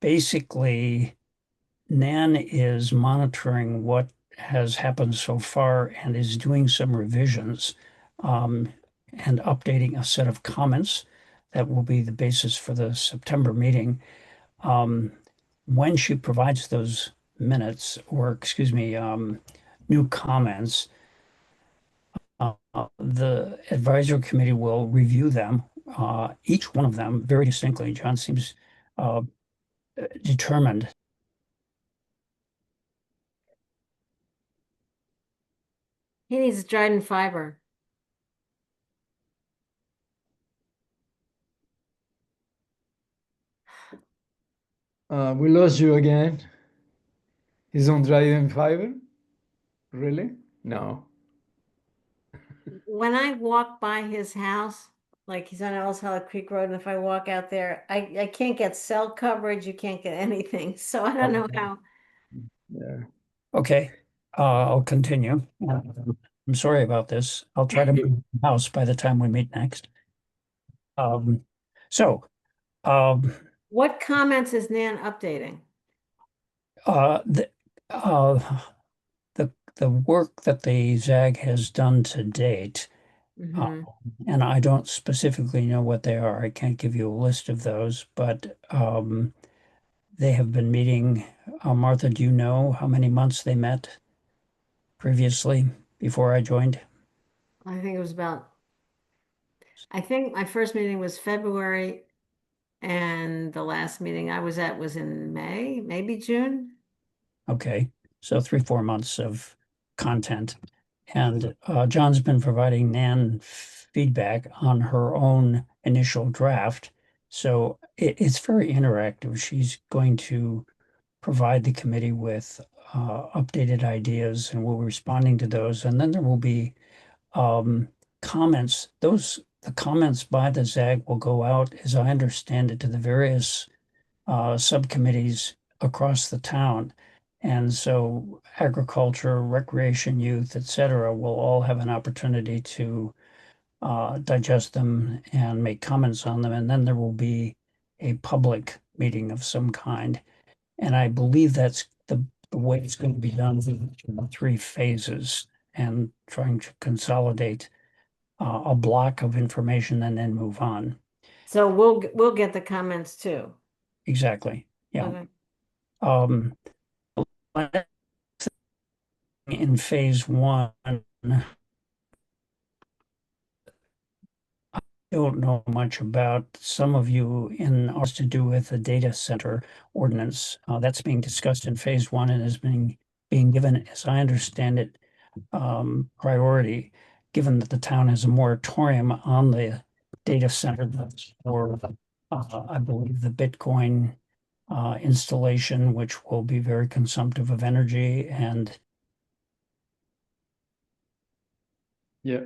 basically, Nan is monitoring what has happened so far and is doing some revisions and updating a set of comments that will be the basis for the September meeting. When she provides those minutes, or excuse me, new comments, the advisory committee will review them, each one of them very distinctly. John seems determined. He needs Dryden fiber. We lost you again. He's on Dryden fiber? Really? No. When I walk by his house, like he's on Ellis Hollow Creek Road, and if I walk out there, I can't get cell coverage. You can't get anything. So I don't know how. Yeah. Okay, I'll continue. I'm sorry about this. I'll try to move the house by the time we meet next. So, What comments is Nan updating? the the work that the ZAG has done to date, Mhm. and I don't specifically know what they are. I can't give you a list of those, but they have been meeting. Martha, do you know how many months they met previously before I joined? I think it was about, I think my first meeting was February, and the last meeting I was at was in May, maybe June. Okay, so 3-4 months of content. And John's been providing Nan feedback on her own initial draft. So it's very interactive. She's going to provide the committee with updated ideas, and we'll be responding to those. And then there will be comments. The comments by the ZAG will go out, as I understand it, to the various subcommittees across the town. And so agriculture, recreation, youth, et cetera, will all have an opportunity to digest them and make comments on them. And then there will be a public meeting of some kind. And I believe that's the way it's going to be done in 3 phases, and trying to consolidate a block of information and then move on. So we'll get the comments too. Exactly. Yeah. Okay. In phase one, I don't know much about. Some of you in has to do with the data center ordinance that's being discussed in phase one and is being given, as I understand it, priority, given that the town has a moratorium on the data center for, I believe, the Bitcoin installation, which will be very consumptive of energy. And Yeah.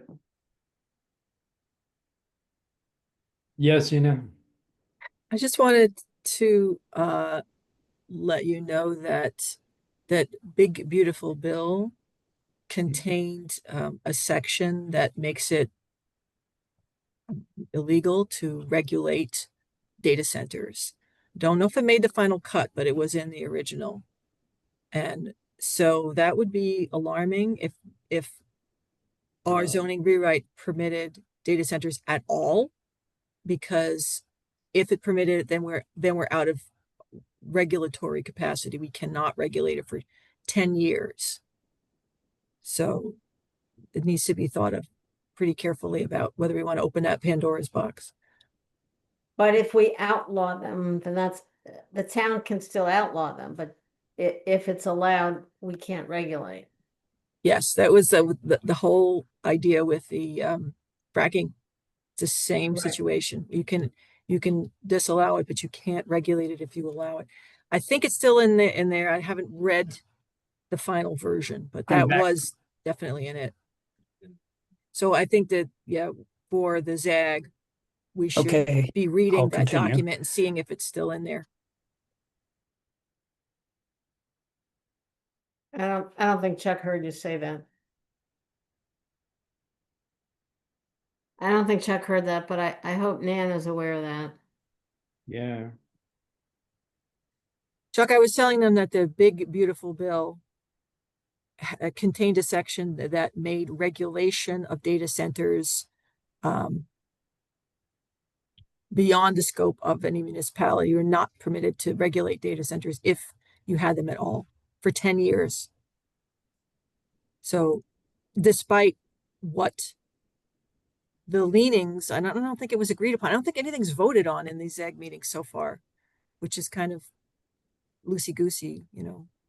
Yes, I just wanted to let you know that that Big Beautiful Bill contained a section that makes it illegal to regulate data centers. Don't know if it made the final cut, but it was in the original. And so that would be alarming if our zoning rewrite permitted data centers at all, because if it permitted it, then we're out of regulatory capacity. We cannot regulate it for 10 years. So it needs to be thought of pretty carefully about whether we want to open that Pandora's box. But if we outlaw them, then the town can still outlaw them, but if it's allowed, we can't regulate. Yes, that was the whole idea with the fracking. It's the same Right. situation. You can disallow it, but you can't regulate it if you allow it. I think it's still in there. I haven't read the final version, but that I'm back. was definitely in it. So I think that, yeah, for the ZAG, we should Okay, be reading I'll that continue. document and seeing if it's still in there. I don't think Chuck heard you say that. I don't think Chuck heard that, but I hope Nan is aware of that. Yeah. Chuck, I was telling them that the Big Beautiful Bill contained a section that made regulation of data centers beyond the scope of any municipality. You're not permitted to regulate data centers if you had them at all for 10 years. So despite what the leanings, I don't think it was agreed upon. I don't think anything's voted on in these ZAG meetings so far, which is kind of loosey-goosey,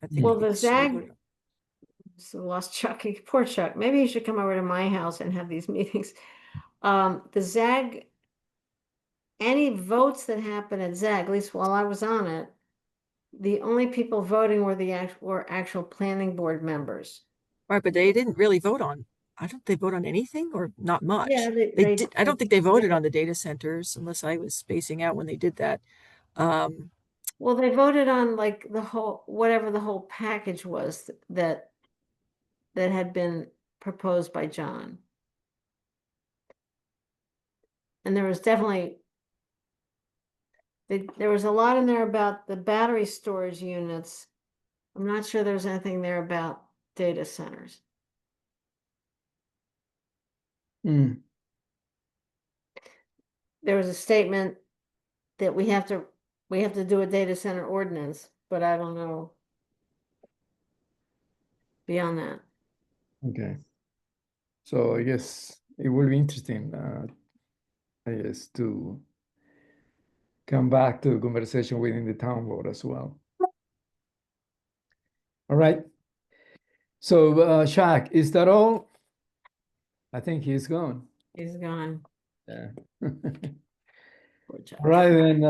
I think. Well, the it should be ZAG, voted on. so lost Chuck, poor Chuck. Maybe you should come over to my house and have these meetings. The ZAG, any votes that happen at ZAG, at least while I was on it, the only people voting were actual planning board members. Right, but they didn't really vote on, I don't think they vote on anything or not much. Yeah, They did, I don't think they voted on the data centers unless I was spacing out when they did that. Well, they voted on like whatever the whole package was that had been proposed by John. And there was definitely, there was a lot in there about the battery storage units. I'm not sure there's anything there about data centers. Mm. There was a statement that we have to do a data center ordinance, but I don't know beyond that. Okay. So I guess it will be interesting, I guess, to come back to the conversation within the town board as well. All right. So, Shaq, is that all? I think he's gone. He's gone. Yeah. Poor Chuck. Right, then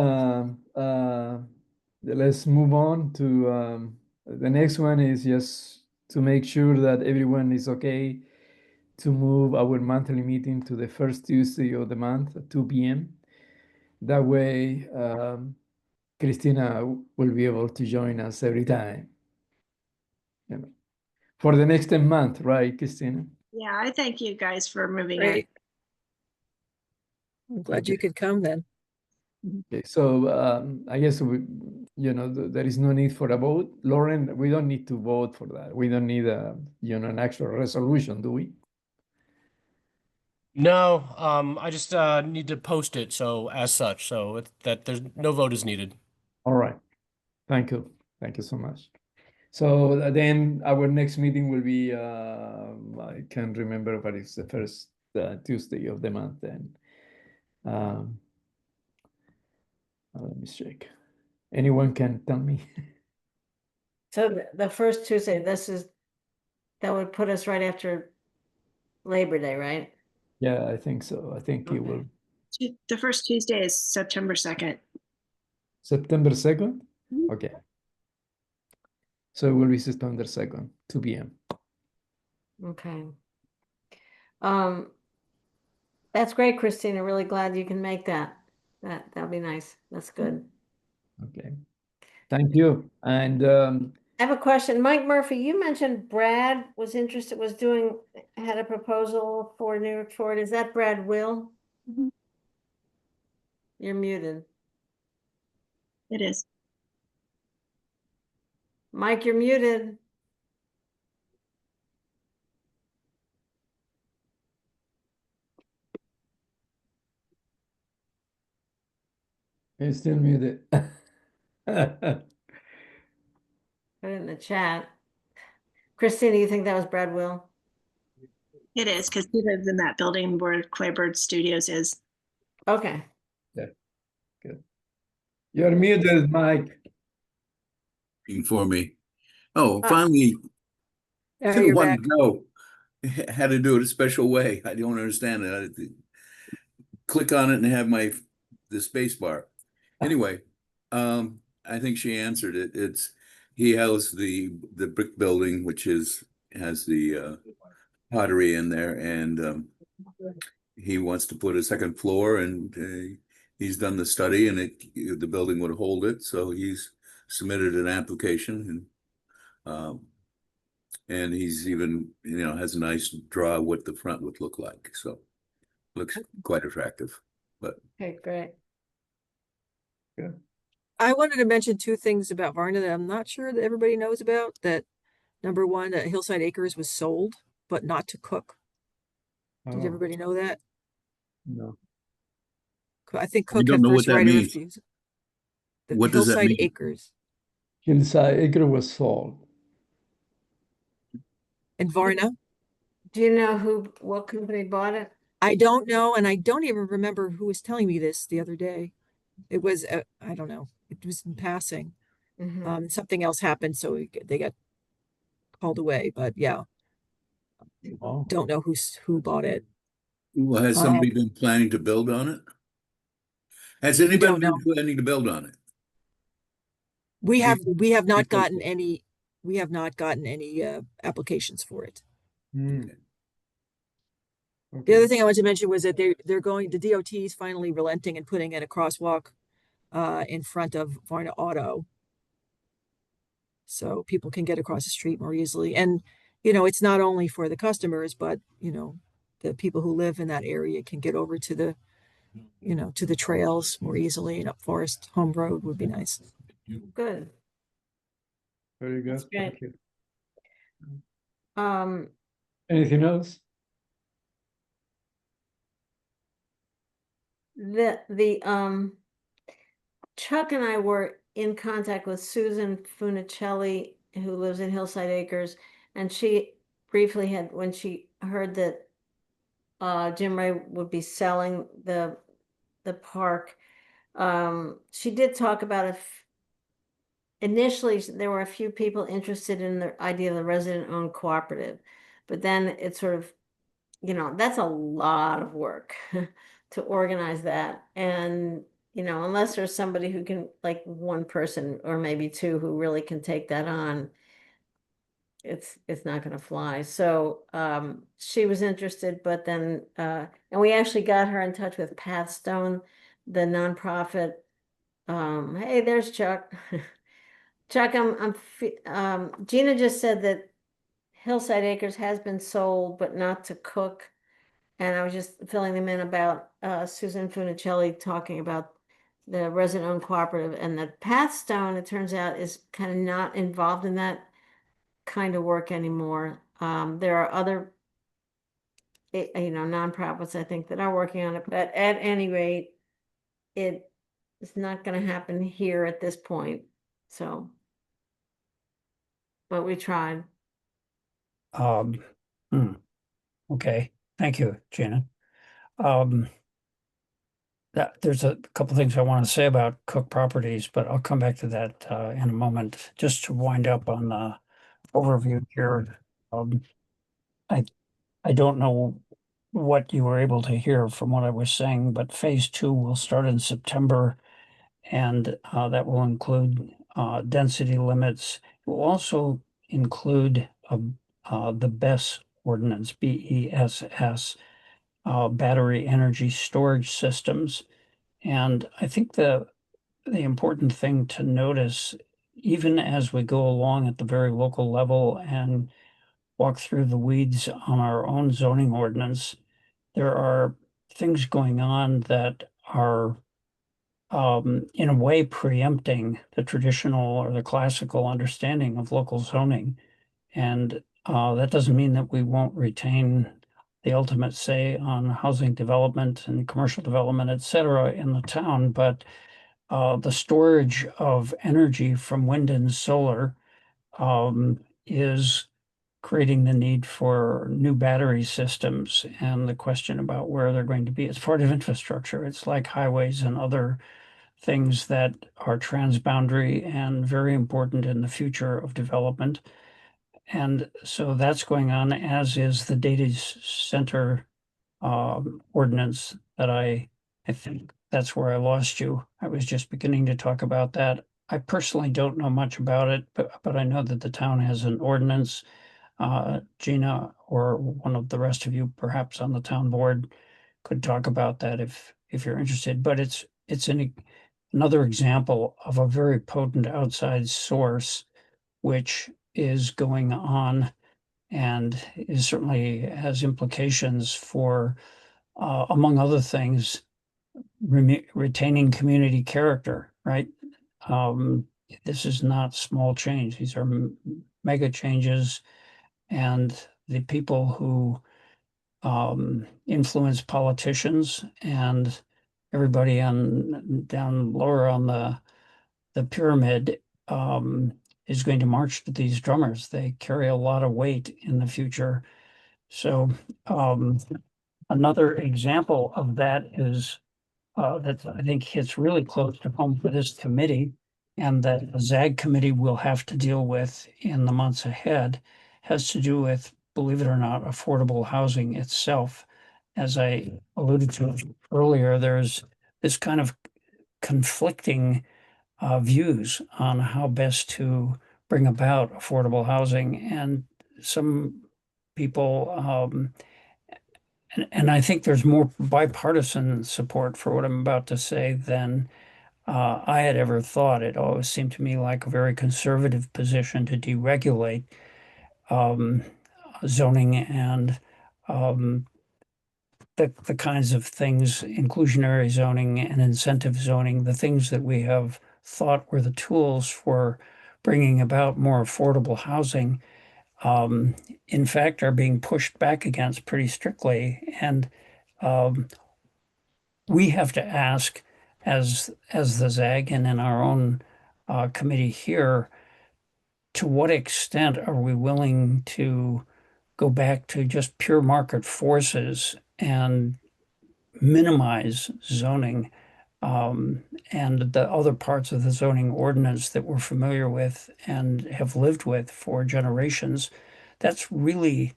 let's move on to the next one is just to make sure that everyone is okay to move our monthly meeting to the first Tuesday of the month at 2 p.m. That way, Christina will be able to join us every time. For the next month, right, Christina? Yeah, I thank you guys for moving it. Great. I'm glad you could come then. Okay, so I guess there is no need for a vote. Lauren, we don't need to vote for that. We don't need an actual resolution, do we? No, I just need to post it so as such, so that there's no vote is needed. All right. Thank you. Thank you so much. So then our next meeting will be, I can't remember, but it's the first Tuesday of the month then. Let me check. Anyone can tell me? So the first Tuesday, that would put us right after Labor Day, right? Yeah, I think so. I think it will. The first Tuesday is September 2nd. September 2nd? Mhm. Okay. So it will be September 2nd, 2 p.m. Okay. That's great, Christina. Really glad you can make that. That'll be nice. That's good. Okay. Thank you. And I have a question. Mike Murphy, you mentioned Brad was interested, had a proposal for New York Ford. Is that Brad Will? You're muted. It is. Mike, you're muted. he's still muted. Put it in the chat. Christina, you think that was Brad Will? It is, because he lives in that building where Claybird Studios is. Okay. You're muted, Mike. For me. Oh, Uh, finally, Yeah, took you're one back. to go. Had to do it a special way. I don't understand it. Click on it and have the space bar. Anyway, I think she answered it. He has the brick building, which has the pottery in there, and he wants to put a second floor, and he's done the study, and the building would hold it, so he's submitted an application, and he's even has a nice draw of what the front would look like. So looks quite attractive. But Okay, great. I wanted to mention two things about Varna that I'm not sure that everybody knows about. That number one, that Hillside Acres was sold, but not to Cook. Did Oh, everybody know that? no. I think We Cook don't had know what first that right of means. refusal. The What does that Hillside mean? Acres Hillside Acre was sold. in Varna. Do you know what company bought it? I don't know, and I don't even remember who was telling me this the other day. It was, I don't know. It was in passing. Mhm. Something else happened, so they got called away. But yeah, Oh, don't know who bought it. Well, has Um, somebody been planning to build on it? Has we anybody don't know. been planning to build on it? We have not Before- gotten any. We have not gotten any applications for it. hmm. The other Okay. thing I wanted to mention was that the DOT is finally relenting and putting in a crosswalk in front of Varna Auto, so people can get across the street more easily. And it's not only for the customers, but the people who live in that area can get over to the trails more easily, and up Forest Home Road would be nice. Good. Very good. That's great. Thank you. Um, Anything else? Chuck and I were in contact with Susan Funicelli, who lives in Hillside Acres, and she briefly when she heard that Jim Ray would be selling the park, she did talk about initially there were a few people interested in the idea of the resident-owned cooperative, but then it sort of, that's a lot of work to organize that. And, unless there's somebody who can, like one person or maybe two who really can take that on, it's not going to fly. So she was interested, but then, and we actually got her in touch with Pathstone, the nonprofit. Hey, there's Chuck. Chuck, Gina just said that Hillside Acres has been sold, but not to Cook. And I was just filling them in about Susan Funicelli talking about the resident-owned cooperative, and the Pathstone, it turns out, is kind of not involved in that kind of work anymore. There are other, nonprofits, I think, that are working on it, but at any rate, it is not going to happen here at this point. So, but we tried. Hmm. Okay, thank you, Janet. There's a couple things I want to say about Cook Properties, but I'll come back to that in a moment. Just to wind up on the overview here. I don't know what you were able to hear from what I was saying, but phase 2 will start in September, and that will include density limits. It will also include the BESS ordinance, BESS, battery energy storage systems. And I think the important thing to notice, even as we go along at the very local level and walk through the weeds on our own zoning ordinance, there are things going on that are in a way preempting the traditional or the classical understanding of local zoning. And that doesn't mean that we won't retain the ultimate say on housing development and commercial development, et cetera, in the town, but the storage of energy from wind and solar is creating the need for new battery systems and the question about where they're going to be. It's part of infrastructure. It's like highways and other things that are transboundary and very important in the future of development. And so that's going on, as is the data center ordinance that I think that's where I lost you. I was just beginning to talk about that. I personally don't know much about it, but I know that the town has an ordinance. Gina or one of the rest of you, perhaps on the town board, could talk about that if you're interested. But it's another example of a very potent outside source, which is going on and is certainly has implications for, among other things, retaining community character, right? This is not small change. These are mega changes, and the people who influence politicians and everybody on down lower on the pyramid is going to march to these drummers. They carry a lot of weight in the future. So another example of that is that I think hits really close to home for this committee, and that the ZAG committee will have to deal with in the months ahead, has to do with, believe it or not, affordable housing itself. As I alluded to earlier, there's this kind of conflicting views on how best to bring about affordable housing. And some people, and I think there's more bipartisan support for what I'm about to say than I had ever thought. It always seemed to me like a very conservative position to deregulate zoning and the kinds of things, inclusionary zoning and incentive zoning, the things that we have thought were the tools for bringing about more affordable housing, in fact, are being pushed back against pretty strictly. And we have to ask, as the ZAG and in our own committee here, to what extent are we willing to go back to just pure market forces and minimize zoning and the other parts of the zoning ordinance that we're familiar with and have lived with for generations? That's really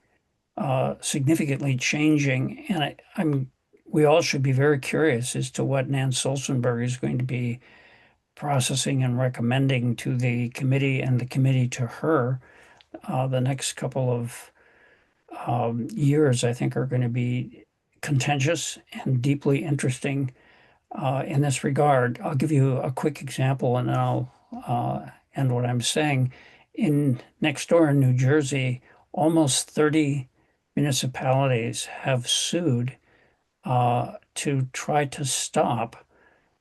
significantly changing. And we all should be very curious as to what Nan Stolzenberg is going to be processing and recommending to the committee and the committee to her. The next couple of years, I think, are going to be contentious and deeply interesting in this regard. I'll give you a quick example and then I'll end what I'm saying. Next door in New Jersey, almost 30 municipalities have sued to try to stop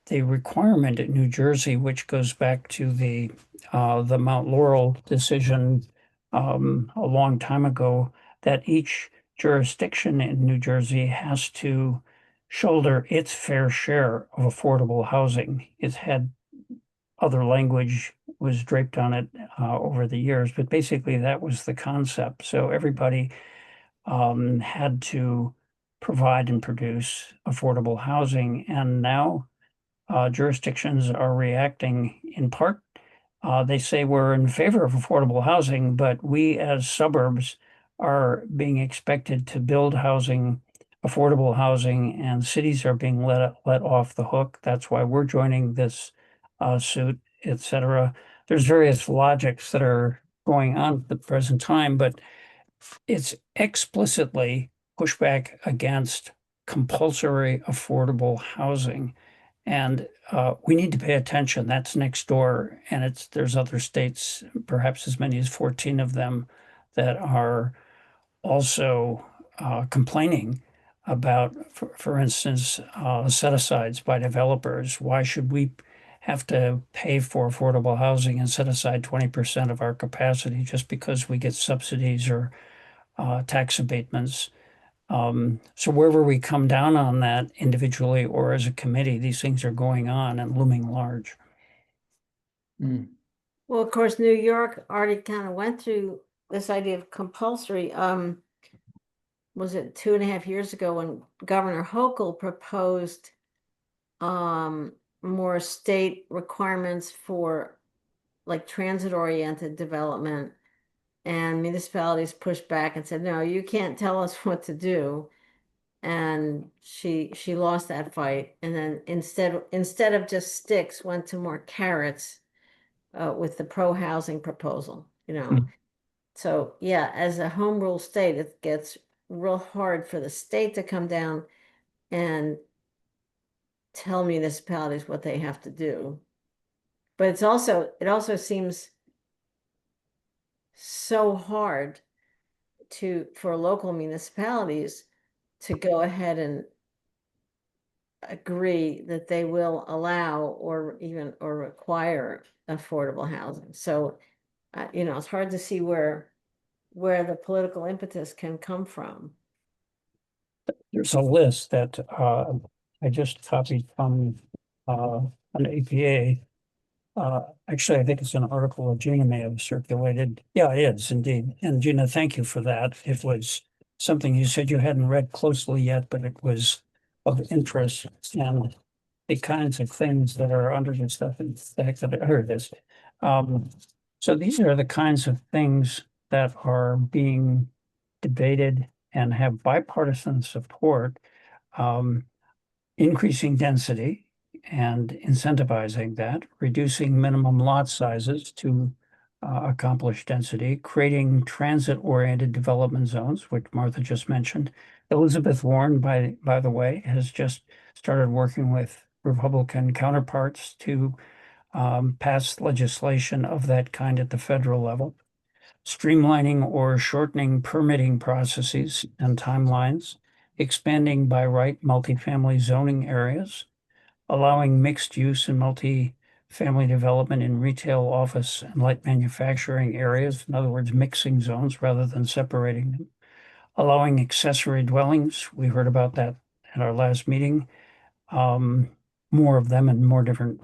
the requirement in New Jersey, which goes back to the Mount Laurel decision a long time ago, that each jurisdiction in New Jersey has to shoulder its fair share of affordable housing. It's had other language was draped on it over the years, but basically that was the concept. So everybody had to provide and produce affordable housing, and now jurisdictions are reacting in part. They say we're in favor of affordable housing, but we as suburbs are being expected to build housing, affordable housing, and cities are being let off the hook. That's why we're joining this suit, et cetera. There's various logics that are going on at the present time, but it's explicitly pushback against compulsory affordable housing. And we need to pay attention. That's next door, and there's other states, perhaps as many as 14 of them, that are also complaining about, for instance, set-asides by developers. Why should we have to pay for affordable housing and set aside 20% of our capacity just because we get subsidies or tax abatements? So wherever we come down on that individually or as a committee, these things are going on and looming large. Mm. Well, of course, New York already kind of went through this idea of compulsory. Was it 2.5 years ago when Governor Hochul proposed more state requirements for like transit-oriented development, and municipalities pushed back and said, no, you can't tell us what to do. And she lost that fight. And then instead of just sticks, went to more carrots with the pro-housing proposal, you know. Mm. So yeah, as a home rule state, it gets real hard for the state to come down and tell municipalities what they have to do. But it also seems so hard for local municipalities to go ahead and agree that they will allow or require affordable housing. So, you know, it's hard to see where the political impetus can come from. There's a list that I just copied from an APA. Actually, I think it's an article that Gina may have circulated. Yeah, it is indeed. And Gina, thank you for that. It was something you said you hadn't read closely yet, but it was of interest, and the kinds of things that are under this stuff. And the heck that I heard this. So these are the kinds of things that are being debated and have bipartisan support. Increasing density and incentivizing that, reducing minimum lot sizes to accomplish density, creating transit-oriented development zones, which Martha just mentioned. Elizabeth Warren, by the way, has just started working with Republican counterparts to pass legislation of that kind at the federal level. Streamlining or shortening permitting processes and timelines, expanding by right multifamily zoning areas, allowing mixed use and multi-family development in retail, office, and light manufacturing areas. In other words, mixing zones rather than separating them. Allowing accessory dwellings. We heard about that at our last meeting. More of them and more different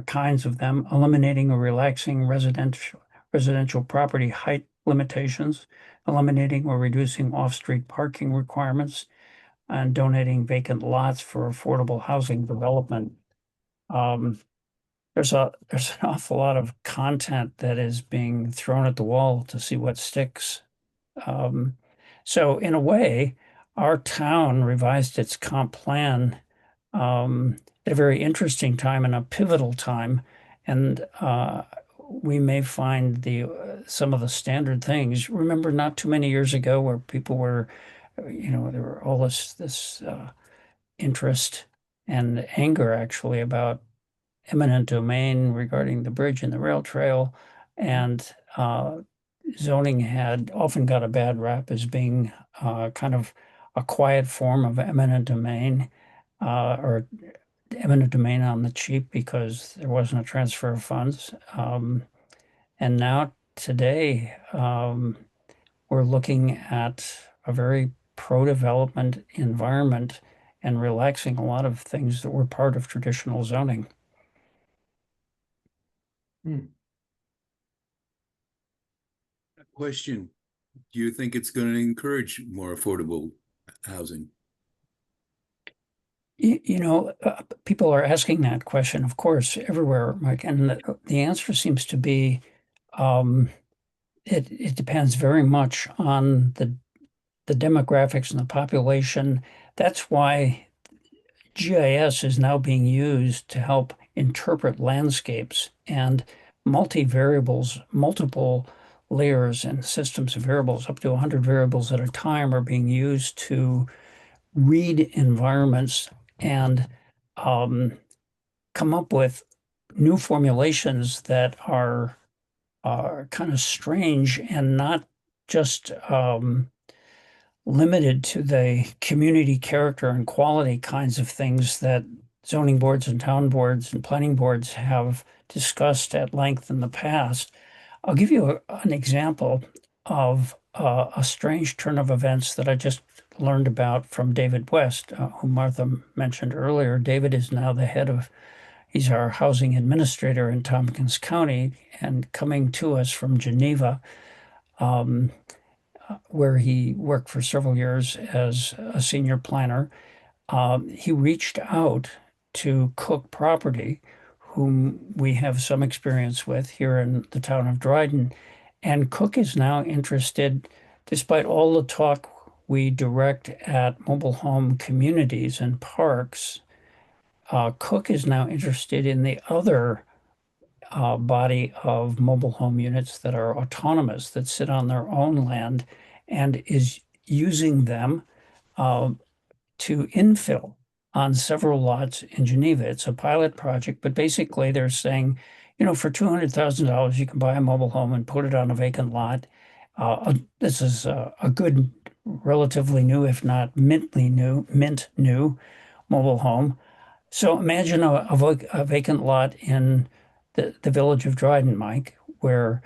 kinds of them. Eliminating or relaxing residential property height limitations. Eliminating or reducing off-street parking requirements, and donating vacant lots for affordable housing development. There's an awful lot of content that is being thrown at the wall to see what sticks. So in a way, our town revised its comp plan at a very interesting time and a pivotal time, and we may find some of the standard things. Remember, not too many years ago, where people were, you know, there were all this interest and anger actually about eminent domain regarding the bridge and the rail trail, and zoning had often got a bad rap as being kind of a quiet form of eminent domain, or eminent domain on the cheap because there wasn't a transfer of funds. And now today, we're looking at a very pro-development environment and relaxing a lot of things that were part of traditional zoning. Question, do you think it's going to encourage more affordable housing? You know, people are asking that question, of course, everywhere, Mike, and the answer seems to be it depends very much on the demographics and the population. That's why GIS is now being used to help interpret landscapes, and multivariables, multiple layers and systems of variables, up to 100 variables at a time, are being used to read environments and come up with new formulations that are kind of strange and not just limited to the community character and quality kinds of things that zoning boards and town boards and planning boards have discussed at length in the past. I'll give you an example of a strange turn of events that I just learned about from David West, who Martha mentioned earlier. David is now he's our housing administrator in Tompkins County, and coming to us from Geneva, where he worked for several years as a senior planner. He reached out to Cook Property, whom we have some experience with here in the town of Dryden. And Cook is now interested, despite all the talk we direct at mobile home communities and parks, Cook is now interested in the other body of mobile home units that are autonomous, that sit on their own land, and is using them to infill on several lots in Geneva. It's a pilot project, but basically they're saying, for $200,000, you can buy a mobile home and put it on a vacant lot. This is a good, relatively new, if not mint new mobile home. So imagine a vacant lot in the village of Dryden, Mike, where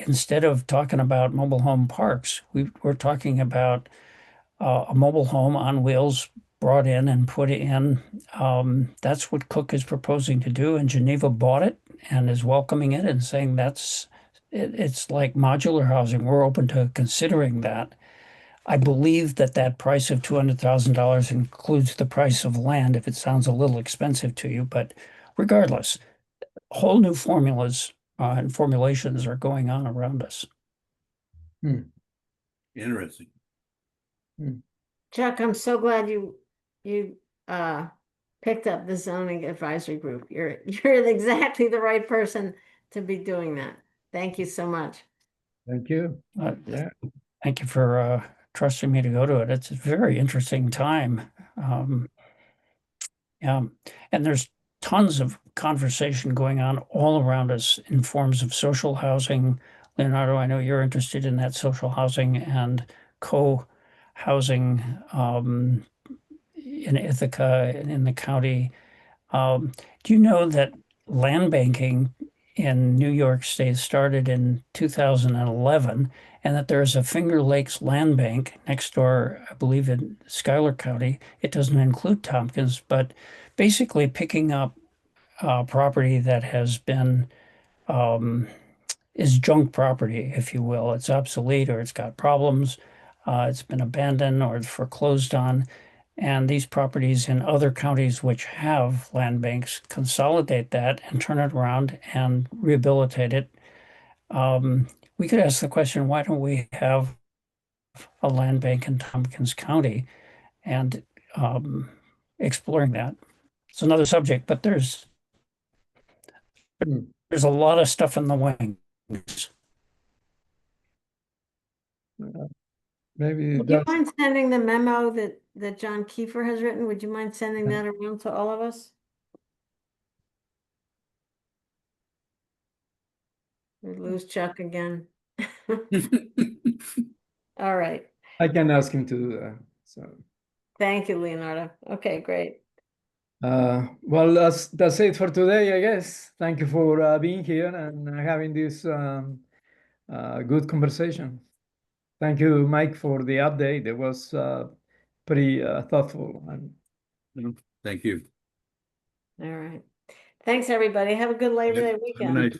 instead of talking about mobile home parks, we're talking about a mobile home on wheels brought in and put in. That's what Cook is proposing to do, and Geneva bought it and is welcoming it and saying it's like modular housing. We're open to considering that. I believe that price of $200,000 includes the price of land, if it sounds a little expensive to you, but regardless, whole new formulas and formulations are going on around us. Interesting. Chuck, I'm so glad you picked up the zoning advisory group. You're exactly the right person to be doing that. Thank you so much. Thank you. Yeah. Thank you for trusting me to go to it. It's a very interesting time. And there's tons of conversation going on all around us in forms of social housing. Leonardo, I know you're interested in that, social housing and co-housing in Ithaca and in the county. Do you know that land banking in New York State started in 2011, and that there's a Finger Lakes land bank next door, I believe in Schuyler County. It doesn't include Tompkins, but basically picking up property that has been is junk property, if you will. It's obsolete, or it's got problems. It's been abandoned or foreclosed on. And these properties in other counties which have land banks consolidate that and turn it around and rehabilitate it. We could ask the question, why don't we have a land bank in Tompkins County, and exploring that? It's another subject, but there's a lot of stuff in the wings. Maybe Would you that's mind sending the memo that John Kiefer has written? Would you mind sending that around to all of us? We lose Chuck again. All right. I can ask him to do that. So Thank you, Leonardo. Okay, great. well, that's it for today, I guess. Thank you for being here and having this good conversation. Thank you, Mike, for the update. It was pretty thoughtful. And Thank you. All right. Thanks, everybody. Have a good Labor Day Have a weekend. nice